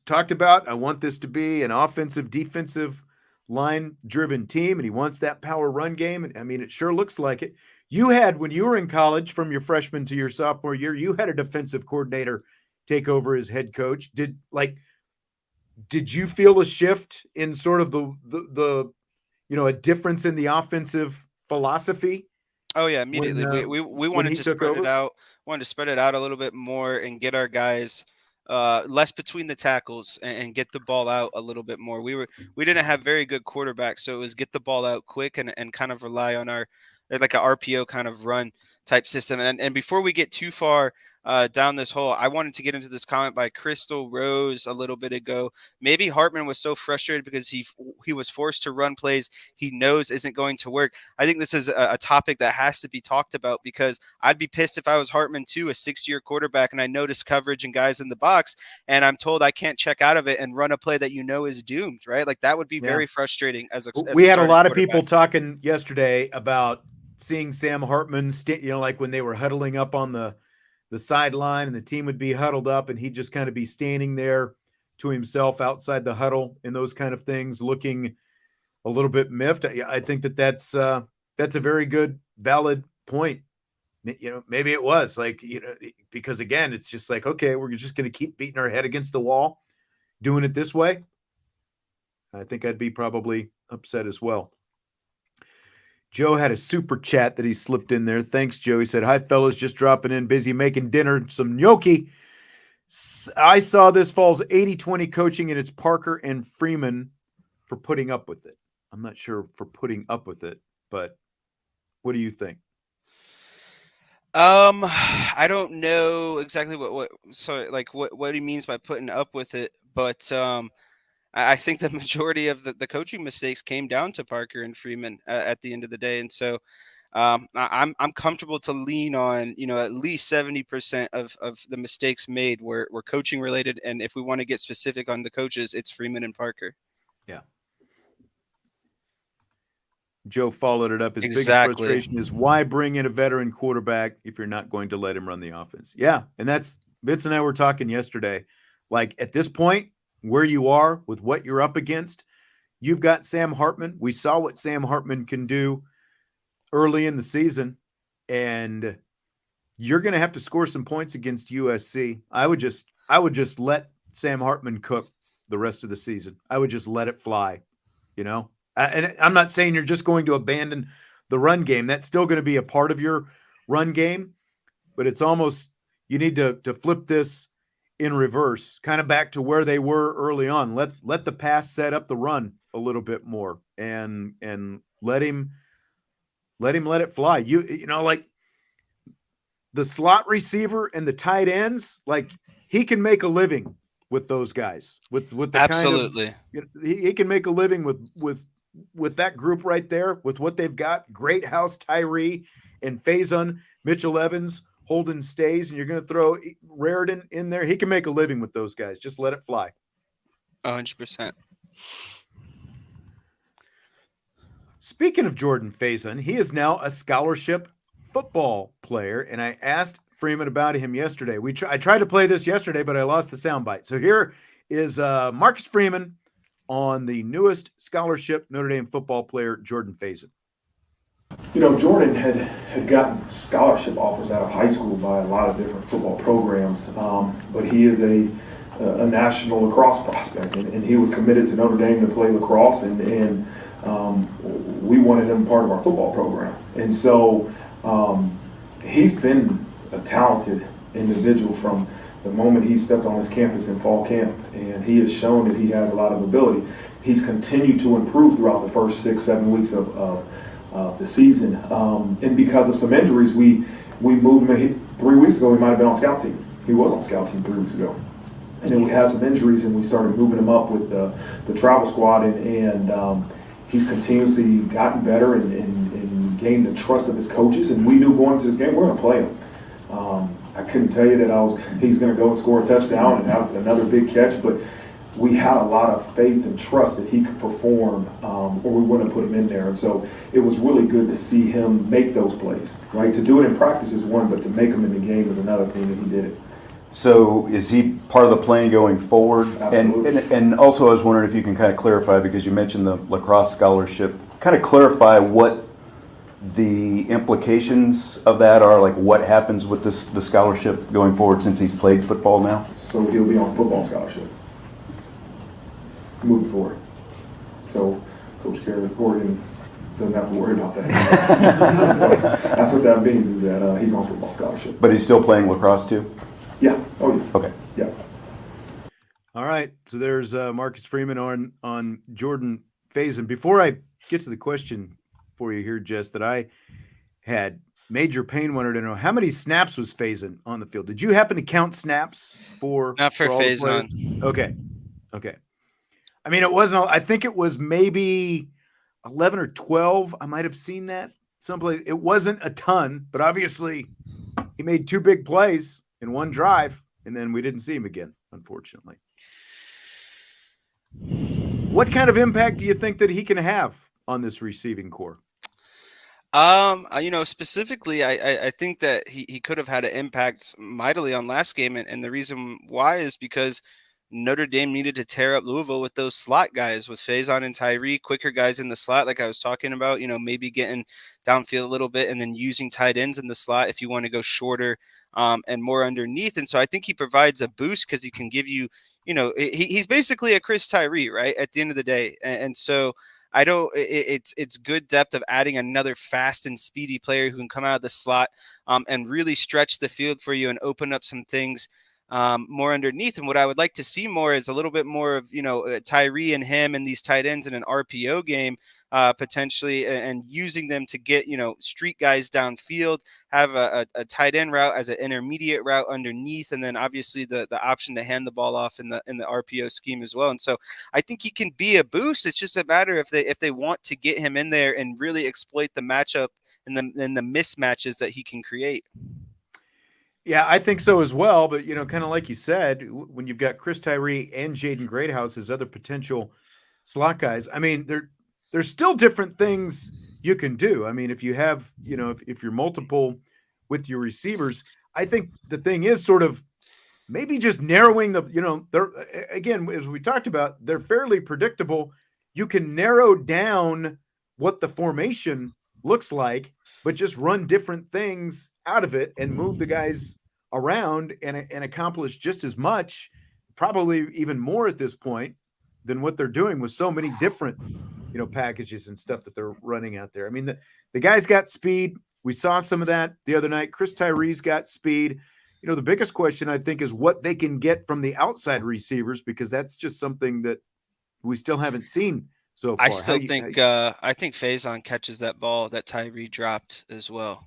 Speaker 1: talked about, I want this to be an offensive, defensive line-driven team, and he wants that power run game. And I mean, it sure looks like it. You had, when you were in college, from your freshman to your sophomore year, you had a defensive coordinator take over as head coach. Did you feel a shift in sort of the a difference in the offensive philosophy?
Speaker 2: Oh yeah, immediately. We wanted to spread it out. Wanted to spread it out a little bit more and get our guys less between the tackles and get the ball out a little bit more. We didn't have very good quarterbacks, so it was get the ball out quick and kind of rely on our like a RPO kind of run type system. And before we get too far down this hole, I wanted to get into this comment by Crystal Rose a little bit ago. Maybe Hartman was so frustrated because he was forced to run plays he knows isn't going to work. I think this is a topic that has to be talked about, because I'd be pissed if I was Hartman too, a 6-year quarterback, and I notice coverage and guys in the box, and I'm told I can't check out of it and run a play that is doomed, right? Like that would be very frustrating as
Speaker 1: we had a lot of people talking yesterday about seeing Sam Hartman, like when they were huddling up on the sideline and the team would be huddled up and he'd just kind of be standing there to himself outside the huddle and those kind of things, looking a little bit miffed. I think that's a very good, valid point. Maybe it was because again, it's just like, okay, we're just going to keep beating our head against the wall, doing it this way. I think I'd be probably upset as well. Joe had a super chat that he slipped in there. Thanks, Joe. He said, hi, fellas, just dropping in, busy making dinner, some gnocchi. I saw this fall's 80-20 coaching, and it's Parker and Freeman for putting up with it. I'm not sure for putting up with it, but what do you think?
Speaker 2: I don't know exactly what he means by putting up with it, but I think the majority of the coaching mistakes came down to Parker and Freeman at the end of the day. And so I'm comfortable to lean on, at least 70% of the mistakes made were coaching related. And if we want to get specific on the coaches, it's Freeman and Parker.
Speaker 1: Yeah. Joe followed it up. His biggest frustration is why bring in a veteran quarterback if you're not going to let him run the offense? Yeah. And that's Vince and I were talking yesterday. Like at this point, where you are with what you're up against, you've got Sam Hartman. We saw what Sam Hartman can do early in the season. and you're going to have to score some points against USC. I would just let Sam Hartman cook the rest of the season. I would just let it fly, you know. And I'm not saying you're just going to abandon the run game. That's still going to be a part of your run game, but it's almost you need to flip this in reverse, kind of back to where they were early on. Let the pass set up the run a little bit more, and let him let it fly. You know, like the slot receiver and the tight ends, like he can make a living with those guys. With the
Speaker 2: Absolutely.
Speaker 1: kind of, you know, he can make a living with that group right there, with what they've got. Great House, Tyree and Faison, Mitchell Evans, Holden Stays, and you're going to throw Raritan in there. He can make a living with those guys. Just let it fly.
Speaker 2: 100%.
Speaker 1: Speaking of Jordan Faison, he is now a scholarship football player, and I asked Freeman about him yesterday. I tried to play this yesterday, but I lost the soundbite. So here is Marcus Freeman on the newest scholarship Notre Dame football player, Jordan Faison.
Speaker 3: You know, Jordan had gotten scholarship offers out of high school by a lot of different football programs, but he is a national lacrosse prospect, and he was committed to Notre Dame to play lacrosse, and we wanted him part of our football program. And so he's been a talented individual from the moment he stepped on this campus in fall camp, and he has shown that he has a lot of ability. He's continued to improve throughout the first 6-7 weeks of the season, and because of some injuries, we moved him. 3 weeks ago, he might have been on scout team. He was on scout team 3 weeks ago, and then we had some injuries, and we started moving him up with the travel squad, and he's continuously gotten better and gained the trust of his coaches. And we knew going into this game we're going to play him. I couldn't tell you that he's going to go and score a touchdown and have another big catch, but we had a lot of faith and trust that he could perform, or we wouldn't have put him in there. And so it was really good to see him make those plays. Right, to do it in practice is one, but to make them in the game is another thing that he did it.
Speaker 4: So is he part of the plan going forward?
Speaker 3: Absolutely.
Speaker 4: And also I was wondering if you can kind of clarify, because you mentioned the lacrosse scholarship, kind of clarify what the implications of that are, like what happens with the scholarship going forward since he's played football now?
Speaker 3: So he'll be on football scholarship moving forward. So Coach Gordon doesn't have to worry about that. So that's what that means, is that he's on football scholarship.
Speaker 4: But he's still playing lacrosse too?
Speaker 3: Yeah. Oh, yeah.
Speaker 4: Okay.
Speaker 3: Yeah.
Speaker 1: All right. So there's Marcus Freeman on Jordan Faison. Before I get to the question for you here, Jess, that I had, Major Payne wanted to know, how many snaps was Faison on the field? Did you happen to count snaps for?
Speaker 2: Not for
Speaker 1: all the
Speaker 2: Faison.
Speaker 1: players? Okay. I mean, it wasn't. I think it was maybe 11 or 12. I might have seen that someplace. It wasn't a ton, but obviously he made 2 big plays in one drive, and then we didn't see him again, unfortunately. What kind of impact do you think that he can have on this receiving core?
Speaker 2: Specifically, I think that he could have had an impact mightily on last game, and the reason why is because Notre Dame needed to tear up Louisville with those slot guys, with Faison and Tyree, quicker guys in the slot, like I was talking about, maybe getting downfield a little bit and then using tight ends in the slot if you want to go shorter and more underneath. And so I think he provides a boost because he can give you, he's basically a Chris Tyree, right, at the end of the day. And so it's good depth of adding another fast and speedy player who can come out of the slot and really stretch the field for you and open up some things more underneath. And what I would like to see more is a little bit more of, Tyree and him and these tight ends in an RPO game potentially, and using them to get, street guys downfield, have a tight end route as an intermediate route underneath, and then obviously the option to hand the ball off in the RPO scheme as well. And so I think he can be a boost. It's just a matter if they want to get him in there and really exploit the matchup and the mismatches that he can create.
Speaker 1: Yeah, I think so as well. But, kind of like you said, when you've got Chris Tyree and Jaden Greathouse as other potential slot guys, I mean, there's still different things you can do. I mean, if you have, if you're multiple with your receivers, I think the thing is sort of maybe just narrowing they're, again, as we talked about, they're fairly predictable. You can narrow down what the formation looks like, but just run different things out of it and move the guys around and accomplish just as much, probably even more at this point than what they're doing with so many different, packages and stuff that they're running out there. I mean, the guys got speed. We saw some of that the other night. Chris Tyree's got speed. The biggest question I think is what they can get from the outside receivers, because that's just something that we still haven't seen so far.
Speaker 2: I think Faison catches that ball that Tyree dropped as well.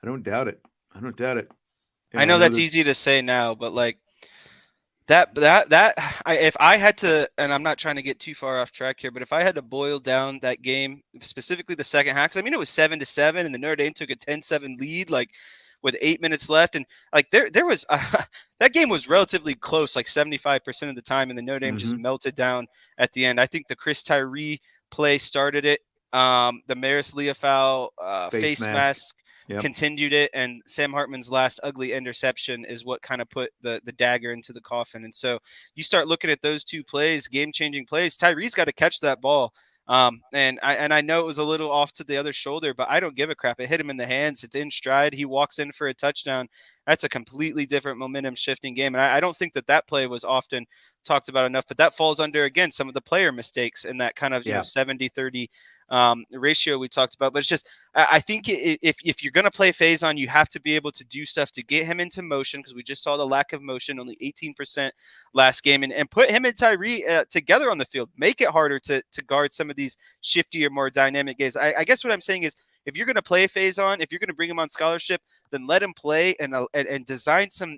Speaker 1: I don't doubt it.
Speaker 2: I know that's easy to say now, but like if I had to, and I'm not trying to get too far off track here, but if I had to boil down that game, specifically the second half, because I mean, it was 7-7 and the Notre Dame took a 10-7 lead, like with 8 minutes left. And like there was, that game was relatively close, like 75% of the time. And the Notre Dame just melted down at the end. I think the Chris Tyree play started it. The Maris Leofau face mask. Yep. Continued it, and Sam Hartman's last ugly interception is what kind of put the dagger into the coffin. And so you start looking at those two plays, game-changing plays. Tyree's got to catch that ball. And I know it was a little off to the other shoulder, but I don't give a crap. It hit him in the hands. It's in stride. He walks in for a touchdown. That's a completely different momentum shifting game. And I don't think that play was often talked about enough, but that falls under, again, some of the player mistakes in that kind of 70-30 ratio we talked about. But it's just, I think if you're going to play Faison, you have to be able to do stuff to get him into motion, because we just saw the lack of motion, only 18% last game, and put him and Tyree together on the field, make it harder to guard some of these shiftier, more dynamic guys. I guess what I'm saying is, if you're going to play Faison, if you're going to bring him on scholarship, then let him play and design some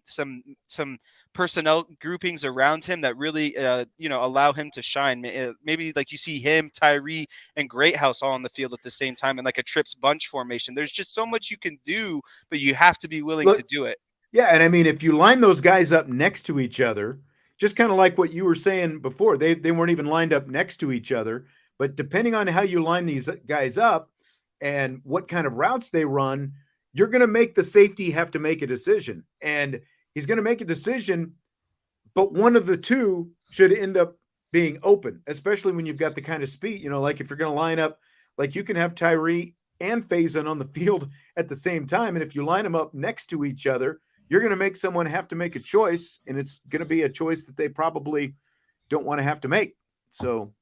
Speaker 2: personnel groupings around him that really, allow him to shine. Maybe like you see him, Tyree, and Greathouse all on the field at the same time in like a trips bunch formation. There's just so much you can do, but you have to be willing to do it.
Speaker 1: Yeah, and I mean, if you line those guys up next to each other, just kind of like what you were saying before, they weren't even lined up next to each other, but depending on how you line these guys up and what kind of routes they run, you're going to make the safety have to make a decision. And he's going to make a decision, but one of the two should end up being open, especially when you've got the kind of speed, like if you're going to line up, like you can have Tyree and Faison on the field at the same time. And if you line them up next to each other, you're going to make someone have to make a choice, and it's going to be a choice that they probably don't want to have to make. So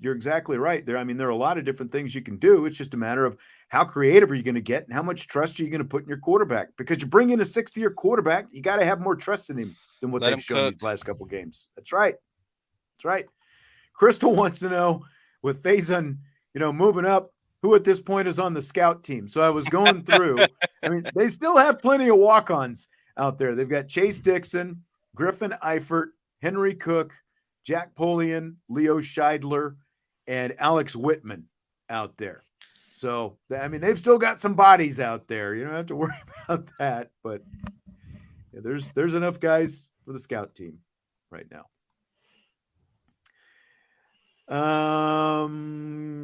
Speaker 1: you're exactly right there. I mean, there are a lot of different things you can do. It's just a matter of how creative are you going to get and how much trust are you going to put in your quarterback, because you bring in a sixth-year quarterback, you got to have more trust in him than what they've shown these last couple games. That's right. Crystal wants to know, with Faison, moving up, who at this point is on the scout team. So I was going through, I mean, they still have plenty of walk-ons out there. They've got Chase Dixon, Griffin Eifert, Henry Cook, Jack Polian, Leo Scheidler, and Alex Whitman out there. So, I mean, they've still got some bodies out there. You don't have to worry about that, but yeah, there's enough guys for the scout team right now.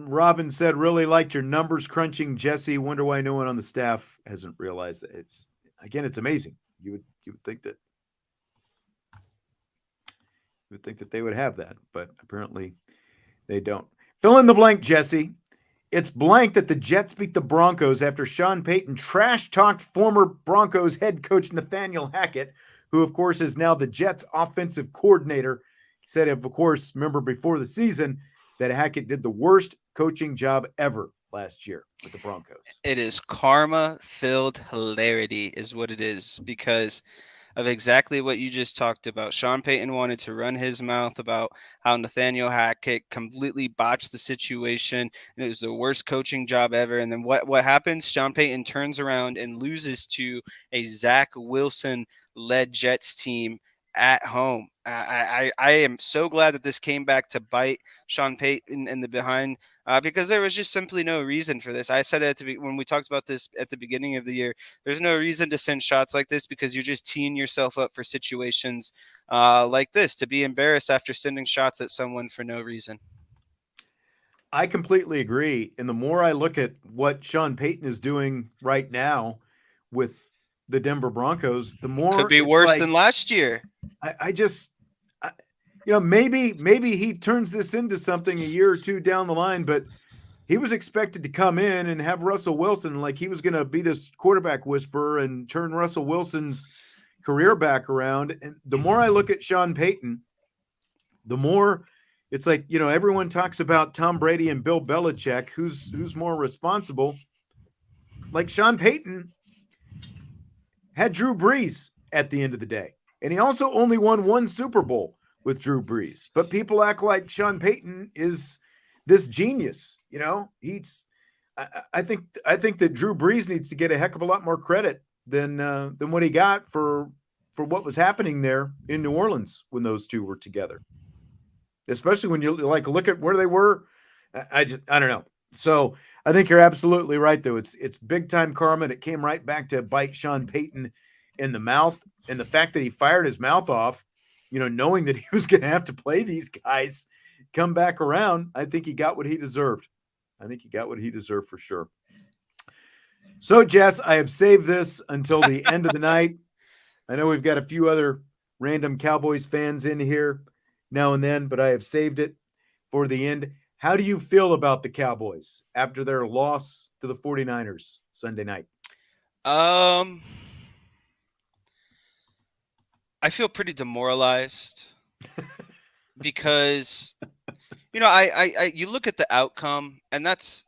Speaker 1: Robin said, really liked your numbers crunching, Jesse. Wonder why no one on the staff hasn't realized that. It's amazing. You would think that they would have that, but apparently they don't. Fill in the blank, Jesse. It's blank that the Jets beat the Broncos after Sean Payton trash-talked former Broncos head coach Nathaniel Hackett, who, of course, is now the Jets offensive coordinator. He said, of course, remember before the season that Hackett did the worst coaching job ever last year with the Broncos.
Speaker 2: It is karma-filled hilarity is what it is, because of exactly what you just talked about. Sean Payton wanted to run his mouth about how Nathaniel Hackett completely botched the situation, and it was the worst coaching job ever. And then what happens? Sean Payton turns around and loses to a Zach Wilson-led Jets team at home. I am so glad that this came back to bite Sean Payton in the behind, because there was just simply no reason for this. I said it when we talked about this at the beginning of the year. There's no reason to send shots like this, because you're just teeing yourself up for situations like this, to be embarrassed after sending shots at someone for no reason.
Speaker 1: I completely agree. And the more I look at what Sean Payton is doing right now with the Denver Broncos, the more
Speaker 2: could be worse than last year.
Speaker 1: Maybe he turns this into something a year or two down the line, but he was expected to come in and have Russell Wilson like he was going to be this quarterback whisperer and turn Russell Wilson's career back around. And the more I look at Sean Payton, the more it's like, everyone talks about Tom Brady and Bill Belichick, who's more responsible. Like Sean Payton had Drew Brees at the end of the day. And he also only won one Super Bowl with Drew Brees. But people act like Sean Payton is this genius. I think that Drew Brees needs to get a heck of a lot more credit than what he got for what was happening there in New Orleans when those two were together. Especially when you look at where they were. I don't know. So I think you're absolutely right, though. It's big time karma, and it came right back to bite Sean Payton in the mouth. And the fact that he fired his mouth off, knowing that he was going to have to play these guys, come back around, I think he got what he deserved. I think he got what he deserved for sure. So, Jess, I have saved this until the end of the night. I know we've got a few other random Cowboys fans in here now and then, but I have saved it for the end. How do you feel about the Cowboys after their loss to the 49ers Sunday night?
Speaker 2: I feel pretty demoralized because, I you look at the outcome, and that's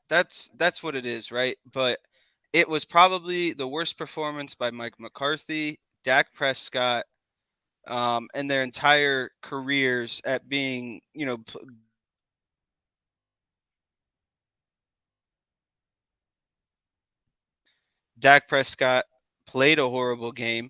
Speaker 2: what it is, right? But it was probably the worst performance by Mike McCarthy, Dak Prescott, and their entire careers at being, Dak Prescott played a horrible game.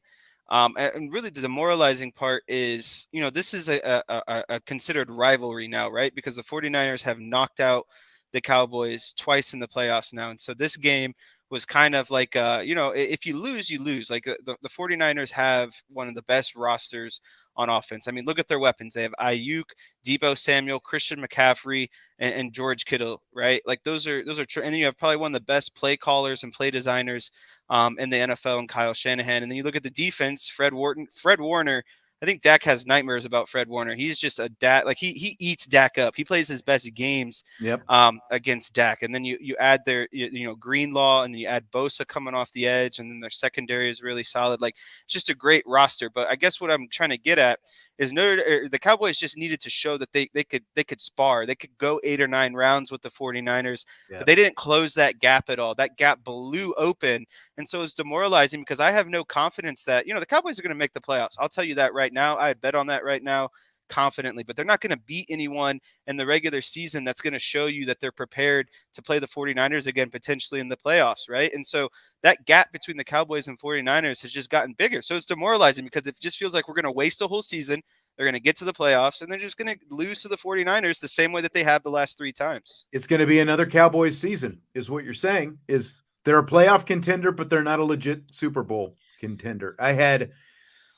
Speaker 2: And really the demoralizing part is, this is a considered rivalry now, right? Because the 49ers have knocked out the Cowboys twice in the playoffs now. And so this game was kind of like, if you lose, you lose. Like the 49ers have one of the best rosters on offense. I mean, look at their weapons. They have Ayuk, Deebo Samuel, Christian McCaffrey, and George Kittle, right? Like those are, and then you have probably one of the best play callers and play designers in the NFL, and Kyle Shanahan. And then you look at the defense, Fred Warner. I think Dak has nightmares about Fred Warner. He's just a Dak, like he eats Dak up. He plays his best games against Dak. And then you add their, Greenlaw, and then you add Bosa coming off the edge, and then their secondary is really solid. Like it's just a great roster. But I guess what I'm trying to get at is the Cowboys just needed to show that they could spar. They could go 8 or 9 rounds with the 49ers, but they didn't close that gap at all. That gap blew open. And so it's demoralizing because I have no confidence that, the Cowboys are going to make the playoffs. I'll tell you that right now. I bet on that right now confidently, but they're not going to beat anyone in the regular season that's going to show you that they're prepared to play the 49ers again, potentially in the playoffs, right? And so that gap between the Cowboys and 49ers has just gotten bigger. So it's demoralizing because it just feels like we're going to waste a whole season. They're going to get to the playoffs, and they're just going to lose to the 49ers the same way that they have the last 3 times.
Speaker 1: It's going to be another Cowboys season, is what you're saying. Is they're a playoff contender, but they're not a legit Super Bowl contender. I had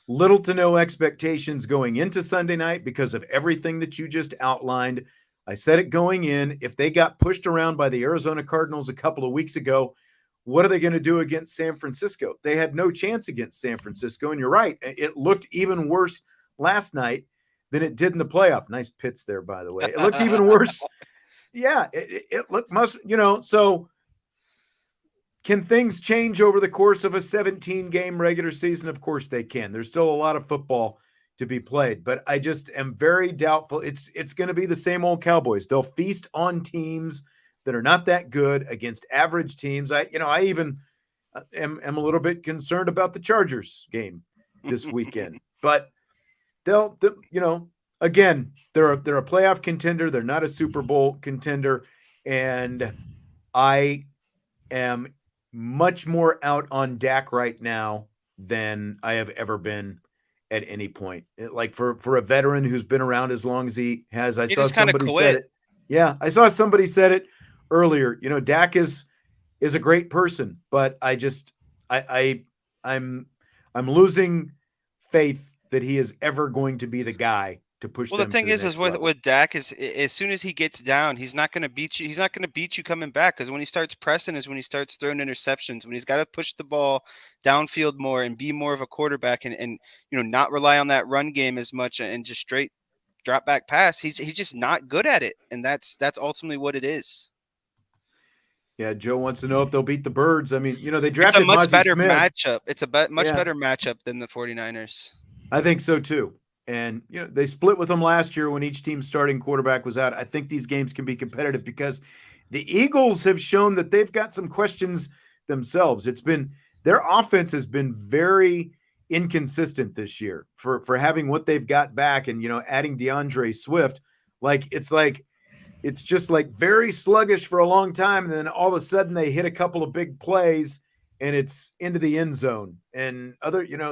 Speaker 1: little to no expectations going into Sunday night because of everything that you just outlined. I said it going in. If they got pushed around by the Arizona Cardinals a couple of weeks ago, what are they going to do against San Francisco? They had no chance against San Francisco, and you're right. It looked even worse last night than it did in the playoff. Nice pits there, by the way. It looked even worse. Yeah, it looked so can things change over the course of a 17-game regular season? Of course they can. There's still a lot of football to be played, but I just am very doubtful. It's going to be the same old Cowboys. They'll feast on teams that are not that good against average teams. I even am a little bit concerned about the Chargers game this weekend, but again, they're a playoff contender. They're not a Super Bowl contender. And I am much more out on Dak right now than I have ever been at any point. Like for a veteran who's been around as long as he has, I saw somebody said it. Yeah, I saw somebody said it earlier. Dak is a great person, but I'm losing faith that he is ever going to be the guy to push.
Speaker 2: Well, the thing is with Dak is as soon as he gets down, he's not going to beat you. He's not going to beat you coming back, because when he starts pressing is when he starts throwing interceptions, when he's got to push the ball downfield more and be more of a quarterback and not rely on that run game as much and just straight drop back pass. He's just not good at it. And that's ultimately what it is.
Speaker 1: Yeah, Joe wants to know if they'll beat the Birds. I mean, they
Speaker 2: It's a
Speaker 1: drafted
Speaker 2: much
Speaker 1: Mozzie
Speaker 2: better
Speaker 1: Smith.
Speaker 2: matchup. It's a much
Speaker 1: Yeah.
Speaker 2: better matchup than the 49ers.
Speaker 1: I think so too. And they split with them last year when each team's starting quarterback was out. I think these games can be competitive because the Eagles have shown that they've got some questions themselves. Their offense has been very inconsistent this year for having what they've got back and adding DeAndre Swift. It's just like very sluggish for a long time, and then all of a sudden they hit a couple of big plays and it's into the end zone and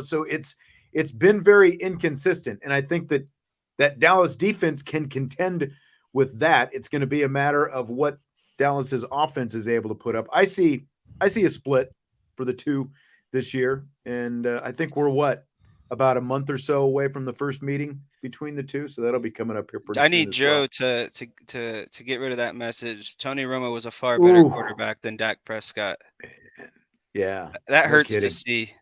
Speaker 1: so it's been very inconsistent. And I think that Dallas defense can contend with that. It's going to be a matter of what Dallas's offense is able to put up. I see a split for the two this year, and I think we're about a month or so away from the first meeting between the two, so that'll be coming up here pretty soon.
Speaker 2: I need
Speaker 1: as
Speaker 2: Joe
Speaker 1: well.
Speaker 2: to get rid of that message. Tony Romo was a far better quarterback than Dak Prescott.
Speaker 1: Yeah,
Speaker 2: That
Speaker 1: no
Speaker 2: hurts
Speaker 1: kidding.
Speaker 2: to see.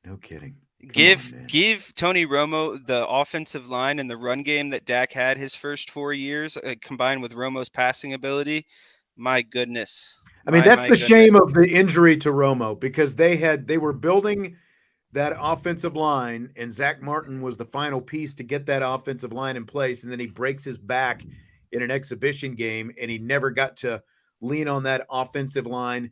Speaker 1: No kidding.
Speaker 2: Give Tony Romo the offensive line and the run game that Dak had his first 4 years, combined with Romo's passing ability. My goodness.
Speaker 1: I mean, that's the shame of the injury to Romo, because they were building that offensive line, and Zach Martin was the final piece to get that offensive line in place, and then he breaks his back in an exhibition game, and he never got to lean on that offensive line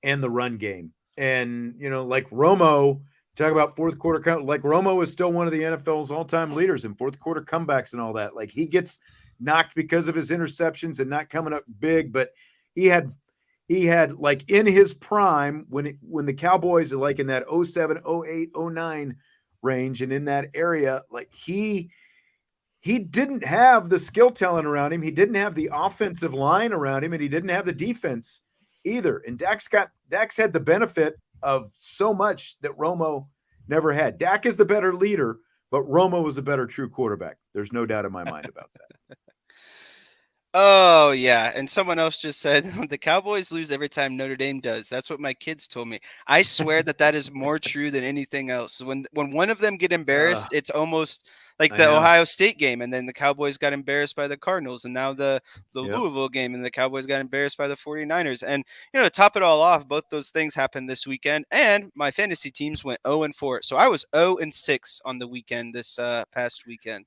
Speaker 1: and the run game. And like Romo, talk about fourth quarter, like Romo is still one of the NFL's all-time leaders in fourth quarter comebacks and all that. Like, he gets knocked because of his interceptions and not coming up big, but he had like in his prime when the Cowboys are like in that 07, 08, 09 range and in that area, like he didn't have the skill talent around him. He didn't have the offensive line around him, and he didn't have the defense either. And Dak's had the benefit of so much that Romo never had. Dak is the better leader, but Romo was the better true quarterback. There's no doubt in my mind about that.
Speaker 2: Oh, yeah. And someone else just said the Cowboys lose every time Notre Dame does. That's what my kids told me. I swear that is more true than anything else. When one of them get embarrassed, it's almost like the Ohio State game, and then the Cowboys got embarrassed by the Cardinals, and now the Louisville game, and the Cowboys got embarrassed by the 49ers. And, to top it all off, both those things happened this weekend, and my fantasy teams went 0-4. So I was 0-6 on the weekend this past weekend.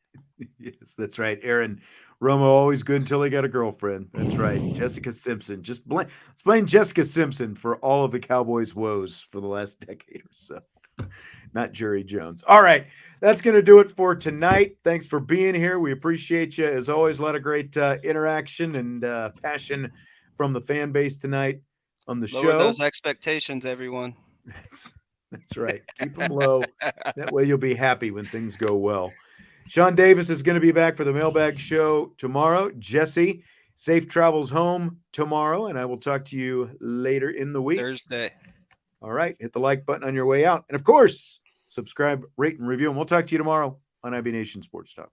Speaker 1: Yes, that's right. Aaron, Romo always good until he got a girlfriend. That's right. Jessica Simpson. Let's blame Jessica Simpson for all of the Cowboys' woes for the last decade or so. Not Jerry Jones. All right. That's going to do it for tonight. Thanks for being here. We appreciate you. As always, a lot of great interaction and passion from the fan base tonight on the show.
Speaker 2: Lower those expectations, everyone.
Speaker 1: That's right. Keep them low. That way you'll be happy when things go well. Sean Davis is going to be back for the Mailbag Show tomorrow. Jesse, safe travels home tomorrow, and I will talk to you later in the week.
Speaker 2: Thursday.
Speaker 1: All right. Hit the like button on your way out. And, of course, subscribe, rate, and review. And we'll talk to you tomorrow on IB Nation Sports Talk.